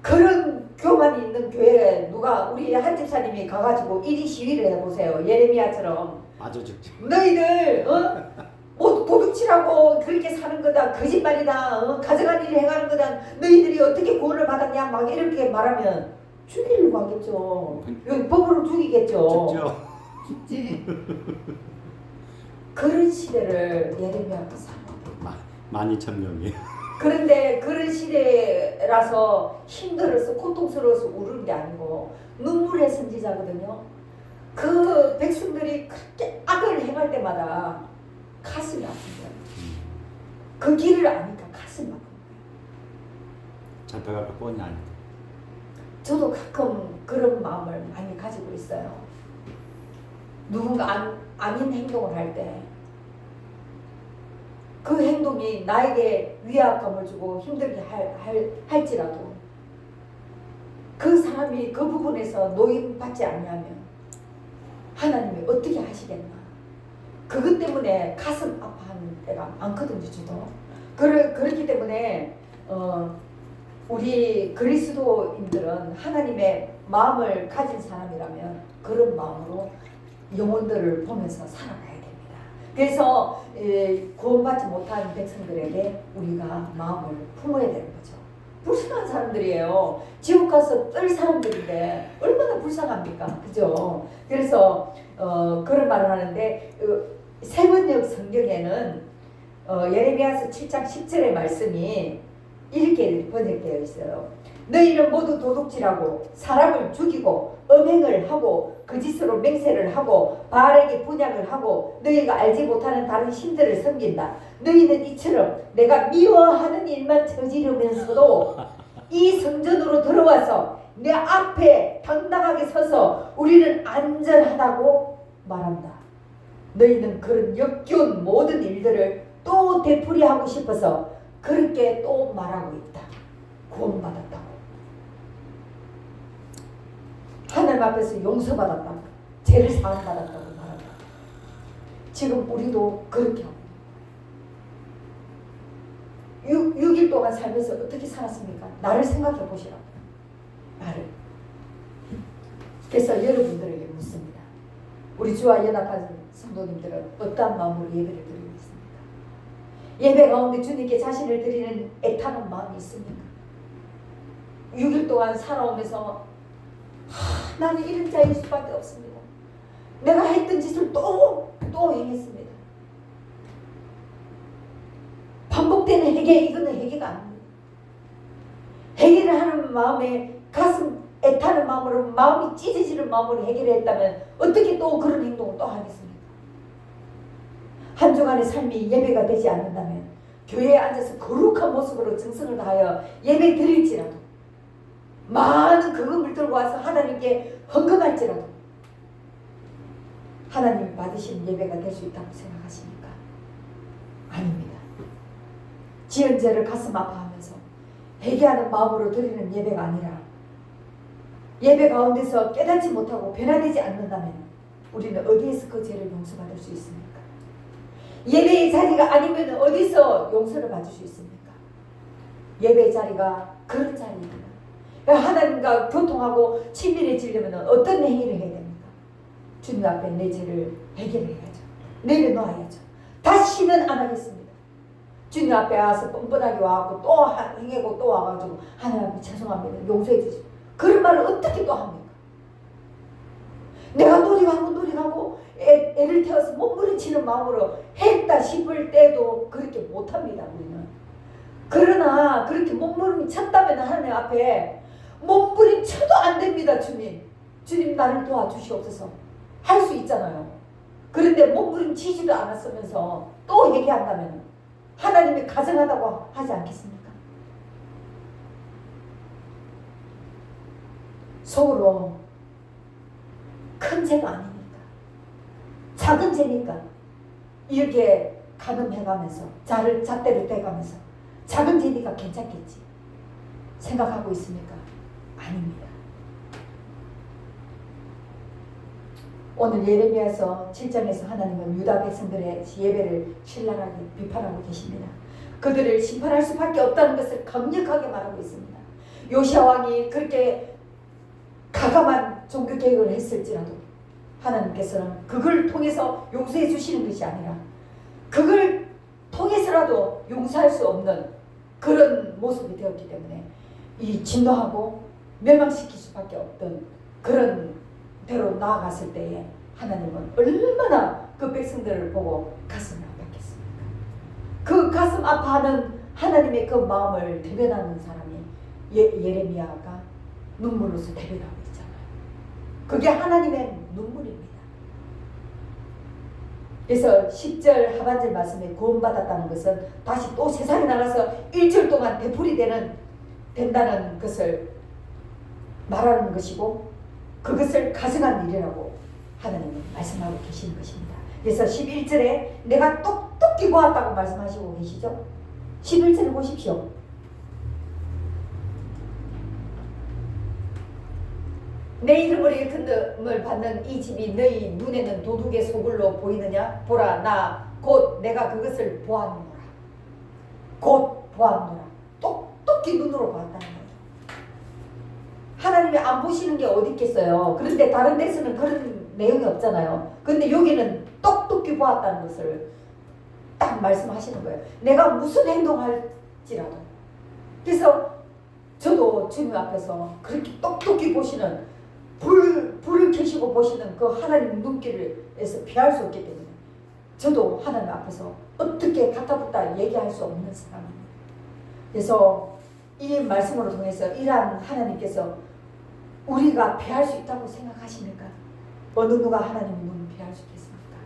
그런 교만이 있는 교회에 누가 우리 한 집사님이 가가지고 1인 시위를 해보세요. 예레미야처럼. 아주 죽죠. 너희들 모두 도둑질하고 그렇게 사는 거다. 거짓말이다. 가증한 일을 행하는 거다. 너희들이 어떻게 구원을 받았냐 막 이렇게 말하면 죽이려고 하겠죠. 여기 법으로 죽이겠죠. 죽죠. 죽지. 그런 시대를 예레미야가 살았대요. 12,000명이에요. 그런데 그런 시대라서 힘들어서 고통스러워서 우는 게 아니고 눈물의 선지자거든요. 그 백성들이 그렇게 악을 행할 때마다 가슴이 아픈 거예요. 그 길을 아니까 가슴이 아픈 거예요. 잡혀갈 거 뻔히 아니다. 저도 가끔 그런 마음을 많이 가지고 있어요. 누군가 아닌 행동을 할 때 그 행동이 나에게 위압감을 주고 힘들게 할지라도 그 사람이 그 부분에서 노임받지 않냐면 하나님이 어떻게 하시겠나. 그것 때문에 가슴 아파하는 때가 많거든요. 저도. 그렇기 때문에 우리 그리스도인들은 하나님의 마음을 가진 사람이라면 그런 마음으로 영혼들을 보면서 살아가야 됩니다. 그래서 구원받지 못한 백성들에게 우리가 마음을 품어야 되는 거죠. 불쌍한 사람들이에요. 지옥 가서 뜰 사람들인데 얼마나 불쌍합니까? 그죠? 그래서 그런 말을 하는데 세번역 성경에는 예레미야서 7장 10절의 말씀이 이렇게 번역되어 있어요. 너희는 모두 도둑질하고 사람을 죽이고 음행을 하고 거짓으로 맹세를 하고 바알에게 분향을 하고 너희가 알지 못하는 다른 신들을 섬긴다. 너희는 이처럼 내가 미워하는 일만 저지르면서도 이 성전으로 들어와서 내 앞에 당당하게 서서 우리는 안전하다고 말한다. 너희는 그런 역겨운 모든 일들을 또 되풀이하고 싶어서 그렇게 또 말하고 있다. 구원받았다고. 하나님 앞에서 용서받았다고. 죄를 사함받았다고 말한다. 지금 우리도 그렇게 하고 6일 동안 살면서 어떻게 살았습니까? 나를 생각해 보시라고. 나를. 그래서 여러분들에게 묻습니다. 우리 주와 연합한 성도님들은 어떠한 마음으로 예배를 드리고 있습니까? 예배 가운데 주님께 자신을 드리는 애타는 마음이 있습니까? 6일 동안 살아오면서 나는 이런 자일 수밖에 없습니다. 내가 했던 짓을 또 행했습니다. 반복되는 회개, 이거는 회개가 아닙니다. 회개를 하는 마음에 가슴 애타는 마음으로, 마음이 찢어지는 마음으로 회개를 했다면 어떻게 또 그런 행동을 또 하겠습니까? 한 주간의 삶이 예배가 되지 않는다면 교회에 앉아서 거룩한 모습으로 정성을 다하여 예배 드릴지라도 많은 금을 들고 와서 하나님께 헌금할지라도 하나님이 받으신 예배가 될 수 있다고 생각하십니까? 아닙니다. 지은 죄를 가슴 아파하면서 회개하는 마음으로 드리는 예배가 아니라 예배 가운데서 깨닫지 못하고 변화되지 않는다면 우리는 어디에서 그 죄를 용서받을 수 있습니까? 예배의 자리가 아니면 어디서 용서를 받을 수 있습니까? 예배의 자리가 그런 자리입니다. 하나님과 교통하고 친밀해지려면 어떤 행위를 해야 됩니까? 주님 앞에 내 죄를 해결해야죠. 내려놓아야죠. 다시는 안 하겠습니다. 주님 앞에 와서 뻔뻔하게 와갖고 또 행하고 또 와가지고 하나님 죄송합니다. 용서해 주시오. 그런 말을 어떻게 또 합니까? 내가 노력하고 애를 태워서 몸부림치는 마음으로 했다 싶을 때도 그렇게 못합니다. 우리는. 그러나 그렇게 몸부림 쳤다면 하나님 앞에 몸부림 쳐도 안 됩니다. 주님 나를 도와주시옵소서 할 수 있잖아요. 그런데 몸부림 치지도 않았으면서 또 얘기한다면 하나님이 가증하다고 하지 않겠습니까? 속으로 큰 죄가 아니니까 작은 죄니까 이렇게 가늠해가면서 잣대를 떼가면서 작은 죄니까 괜찮겠지 생각하고 있습니까? 아닙니다. 오늘 예레미야서 7장에서 하나님은 유다 백성들의 예배를 신랄하게 비판하고 계십니다. 그들을 심판할 수밖에 없다는 것을 강력하게 말하고 있습니다. 요시야 왕이 그렇게 가감한 종교 개혁을 했을지라도 하나님께서는 그걸 통해서 용서해 주시는 것이 아니라 그걸 통해서라도 용서할 수 없는 그런 모습이 되었기 때문에 이 진노하고 멸망시킬 수밖에 없던 그런 대로 나아갔을 때에 하나님은 얼마나 그 백성들을 보고 가슴을 아팠겠습니까? 그 가슴 아파하는 하나님의 그 마음을 대변하는 사람이 예레미야가 눈물로서 대변하고 있잖아요. 그게 하나님의 눈물입니다. 그래서 10절 하반절 말씀에 구원받았다는 것은 다시 또 세상에 나가서 일주일 동안 되풀이 된다는 것을 말하는 것이고 그것을 가증한 일이라고 하나님은 말씀하고 계시는 것입니다. 그래서 11절에 내가 똑똑히 보았다고 말씀하시고 계시죠. 11절을 보십시오. 내 이름으로 일컫음을 받는 이 집이 너희 눈에는 도둑의 소굴로 보이느냐? 보라, 나 곧 내가 그것을 보았노라. 곧 보았노라. 똑똑히 눈으로 봤다는 거죠. 하나님이 안 보시는 게 어디 있겠어요. 그런데 다른 데서는 그런 내용이 없잖아요. 근데 여기는 똑똑히 보았다는 것을 딱 말씀하시는 거예요. 내가 무슨 행동할지라도. 그래서 저도 주님 앞에서 그렇게 똑똑히 보시는 불을 켜시고 보시는 그 하나님 눈길에서 피할 수 없기 때문에 저도 하나님 앞에서 어떻게 갖다붙다 얘기할 수 없는 사람입니다. 그래서 이 말씀으로 통해서 이러한 하나님께서 우리가 피할 수 있다고 생각하십니까? 어느 누가 하나님의 눈을 피할 수 있겠습니까?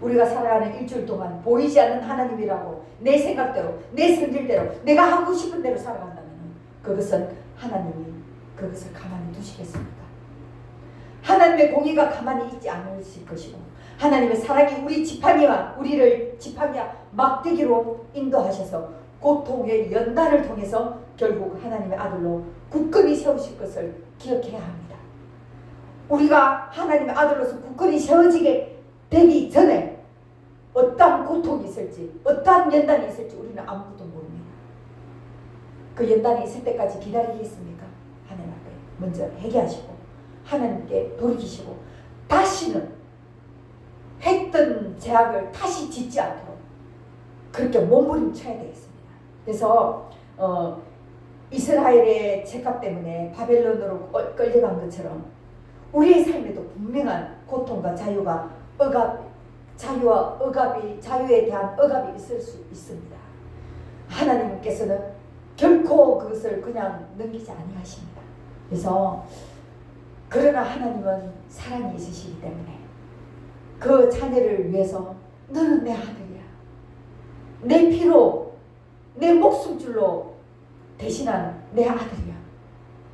우리가 살아가는 일주일 동안 보이지 않는 하나님이라고 내 생각대로 내 성질대로 내가 하고 싶은 대로 살아간다면 그것은 하나님이 그것을 가만히 두시겠습니까? 하나님의 공의가 가만히 있지 않으실 것이고 하나님의 사랑이 우리 지팡이와 우리를 지팡이와 막대기로 인도하셔서 고통의 연단을 통해서 결국 하나님의 아들로 굳건히 세우실 것을 기억해야 합니다. 우리가 하나님의 아들로서 굳건히 세워지게 되기 전에 어떠한 고통이 있을지 어떠한 연단이 있을지 우리는 아무것도 모릅니다. 그 연단이 있을 때까지 기다리겠습니까? 하나님 앞에 먼저 회개하시고 하나님께 돌이키시고 다시는 했던 죄악을 다시 짓지 않도록 그렇게 몸부림쳐야 되겠습니다. 그래서 이스라엘의 죄값 때문에 바벨론으로 끌려간 것처럼 우리의 삶에도 분명한 고통과 자유와 자유에 대한 억압이 있을 수 있습니다. 하나님께서는 결코 그것을 그냥 넘기지 아니하십니다. 그래서 그러나 하나님은 사랑이 있으시기 때문에 그 자녀를 위해서 너는 내 아들이야. 내 피로 내 목숨줄로 대신한 내 아들이야.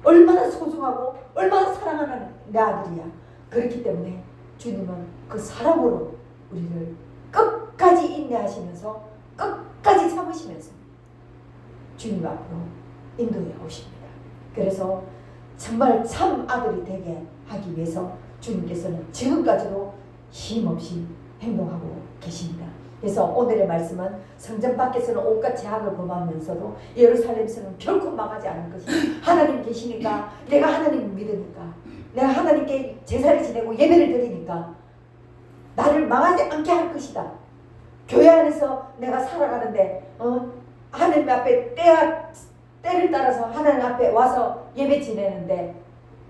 얼마나 소중하고 얼마나 사랑하는 내 아들이야. 그렇기 때문에 주님은 그 사랑으로 우리를 끝까지 인내하시면서 끝까지 참으시면서 주님 앞으로 인도해 오십니다. 그래서 정말 참 아들이 되게 하기 위해서 주님께서는 지금까지도 쉼없이 행동하고 계십니다. 그래서 오늘의 말씀은 성전 밖에서는 온갖 죄악을 범하면서도 예루살렘에서는 결코 망하지 않을 것이다. 하나님 계시니까 내가 하나님을 믿으니까 내가 하나님께 제사를 지내고 예배를 드리니까 나를 망하지 않게 할 것이다. 교회 안에서 내가 살아가는데 하나님 앞에 때를 따라서 하나님 앞에 와서 예배 지내는데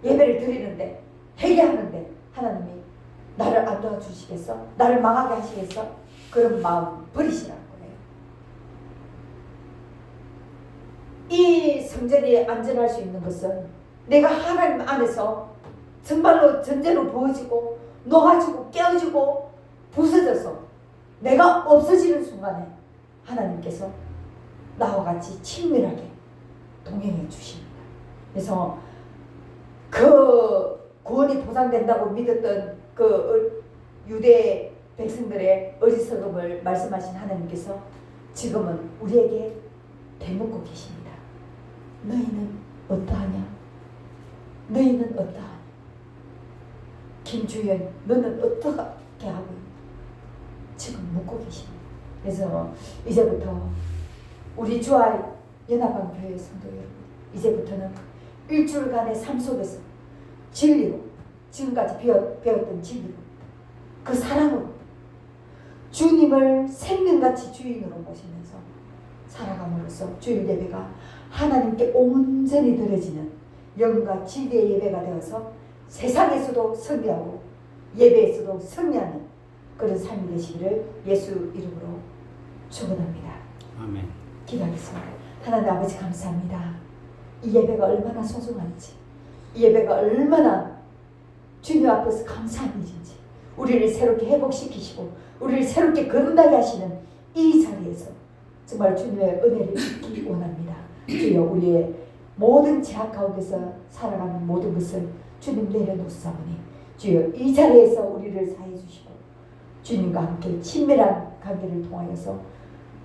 예배를 드리는데 회개하는데 하나님이 나를 안 도와주시겠어? 나를 망하게 하시겠어? 그런 마음 버리시라고 해요. 이 성전이 안전할 수 있는 것은 내가 하나님 안에서 정말로 전제로 부어지고 녹아지고 깨어지고 부서져서 내가 없어지는 순간에 하나님께서 나와 같이 친밀하게 동행해 주십니다. 그래서 그 구원이 보장된다고 믿었던 그 유대 백성들의 어리석음을 말씀하신 하나님께서 지금은 우리에게 대묻고 계십니다. 너희는 어떠하냐? 너희는 어떠하냐? 김주연 너는 어떻게 하고 있냐? 지금 묻고 계십니다. 그래서 이제부터 우리 주와 연합한 교회 성도 여러분, 이제부터는 일주일간의 삶 속에서 진리로 지금까지 배웠던 진리로 그 사랑으로 주님을 생명같이 주인으로 모시면서 살아감으로써 주일 예배가 하나님께 온전히 드려지는 영과 진리의 예배가 되어서 세상에서도 승리하고 예배에서도 승리하는 그런 삶이 되시기를 예수 이름으로 축원합니다. 아멘. 기도하겠습니다. 하나님 아버지 감사합니다. 이 예배가 얼마나 소중한지, 이 예배가 얼마나 주님 앞에서 감사한 일인지, 우리를 새롭게 회복시키시고 우리를 새롭게 거듭나게 하시는 이 자리에서 정말 주님의 은혜를 잊기 원합니다. 주여 우리의 모든 죄악 가운데서 살아가는 모든 것을 주님 내려놓사오니 주여 이 자리에서 우리를 사해 주시고 주님과 함께 친밀한 관계를 통하여서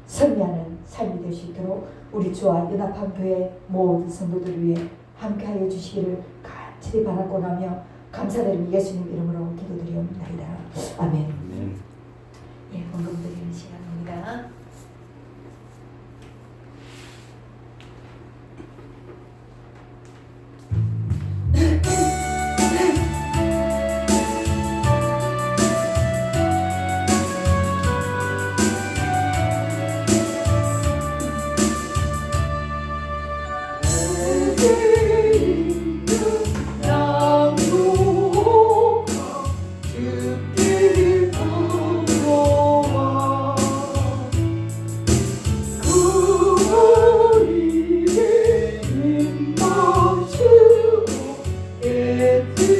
승리하는 삶이 될 수 있도록 우리 주와 연합한 교회 모든 성도들을 위해 함께하여 주시기를 간절히 바라고 나며 감사드리며 예수님 이름으로 기도드리옵나이다. 아멘. 아멘. 예, 헌금 드리는 시간입니다. 기뻐와 그리에 입맞추고 깨뜨리리라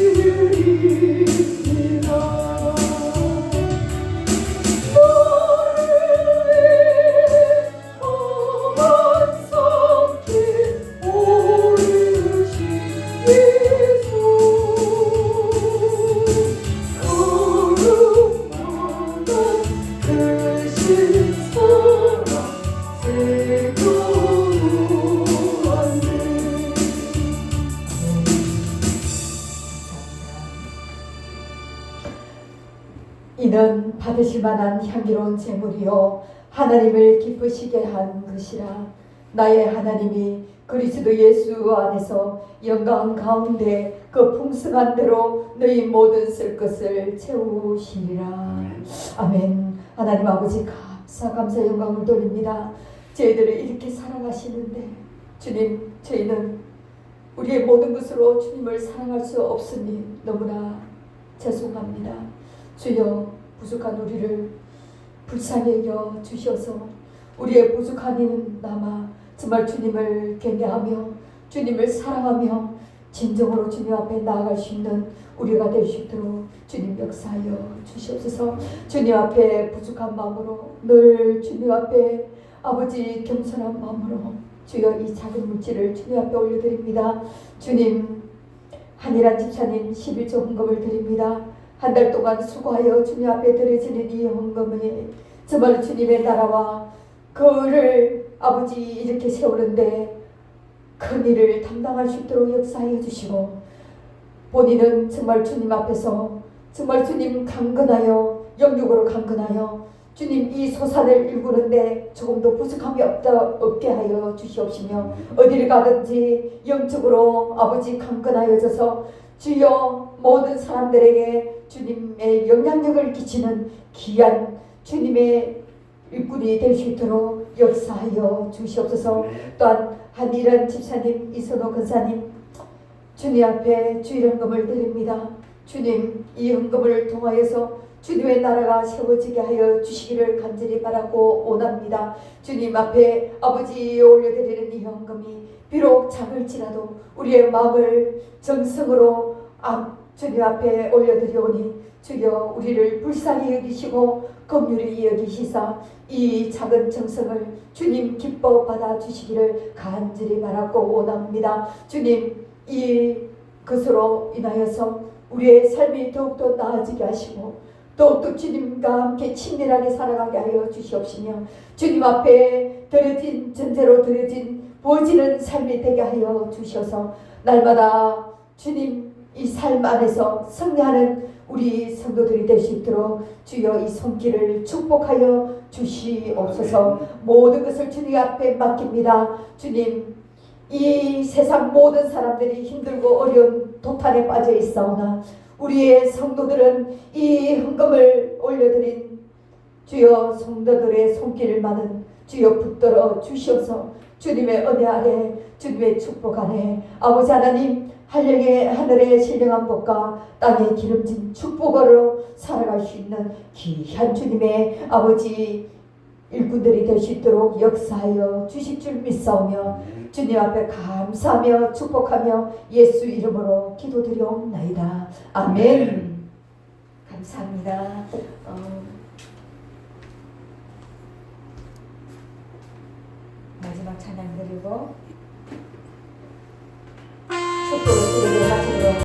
이는 받으실 만한 향기로운 제물이요 하나님을 기쁘시게 한 것이라. 나의 하나님이 그리스도 예수 안에서 영광 가운데 그 풍성한 대로 너희 모든 쓸 것을 채우시리라. 아멘. 하나님 아버지 감사 영광을 돌립니다. 저희들을 이렇게 사랑하시는데 주님, 저희는 우리의 모든 것으로 주님을 사랑할 수 없으니 너무나 죄송합니다. 주여, 부족한 우리를 불쌍히 여겨 주셔서 우리의 부족한 이는 남아 정말 주님을 경외하며 주님을 사랑하며 진정으로 주님 앞에 나아갈 수 있는 우리가 될 수 있도록 주님 역사하여 주시옵소서. 주님 앞에 부족한 마음으로 늘 주님 앞에 아버지 겸손한 마음으로 주여 이 작은 물질을 주님 앞에 올려드립니다. 주님, 한일한 집사님 11조 헌금을 드립니다. 한 달 동안 수고하여 주님 앞에 드려지는 이 헌금이 정말 주님의 나라와 그를 아버지 이렇게 세우는데 큰 일을 담당할 수 있도록 역사하여 주시고 본인은 정말 주님 앞에서 정말 주님 강건하여 영육으로 강건하여 주님 이 소산을 일구는데 조금도 부족함이 없게 하여 주시옵시며 어디를 가든지 영적으로 아버지 강건하여져서 주여 모든 사람들에게 주님의 영향력을 끼치는 귀한 주님의 일꾼이 될 수 있도록 역사하여 주시옵소서. 또한 한일한 집사님, 이선호 권사님 주님 앞에 주일 헌금을 드립니다. 주님, 이 헌금을 통하여서 주님의 나라가 세워지게 하여 주시기를 간절히 바라고 원합니다. 주님 앞에 아버지 올려드리는 이 헌금이 비록 작을지라도 우리의 마음을 정성으로 주님 앞에 올려드리오니 주여 우리를 불쌍히 여기시고 긍휼히 여기시사 이 작은 정성을 주님 기뻐 받아주시기를 간절히 바라고 원합니다. 주님, 이 것으로 인하여서 우리의 삶이 더욱더 나아지게 하시고 더욱더 주님과 함께 친밀하게 살아가게 하여 주시옵시며 주님 앞에 드려진 전제로 드려진 부어지는 삶이 되게 하여 주셔서 날마다 주님 이 삶 안에서 승리하는 우리 성도들이 될 수 있도록 주여 이 손길을 축복하여 주시옵소서. 모든 것을 주님 앞에 맡깁니다. 주님, 이 세상 모든 사람들이 힘들고 어려운 도탄에 빠져 있사오나 우리의 성도들은 이 헌금을 올려드린 주여 성도들의 손길만은 주여 붙들어 주시옵소서. 주님의 은혜 아래 주님의 축복 아래 아버지 하나님 하늘의 신령한 복과 땅의 기름진 축복으로 살아갈 수 있는 귀한 주님의 아버지 일꾼들이 될 수 있도록 역사하여 주실 줄 믿사오며 주님 앞에 감사하며 축복하며 예수 이름으로 기도드리옵나이다. 아멘. 감사합니다. 마지막 찬양 드리고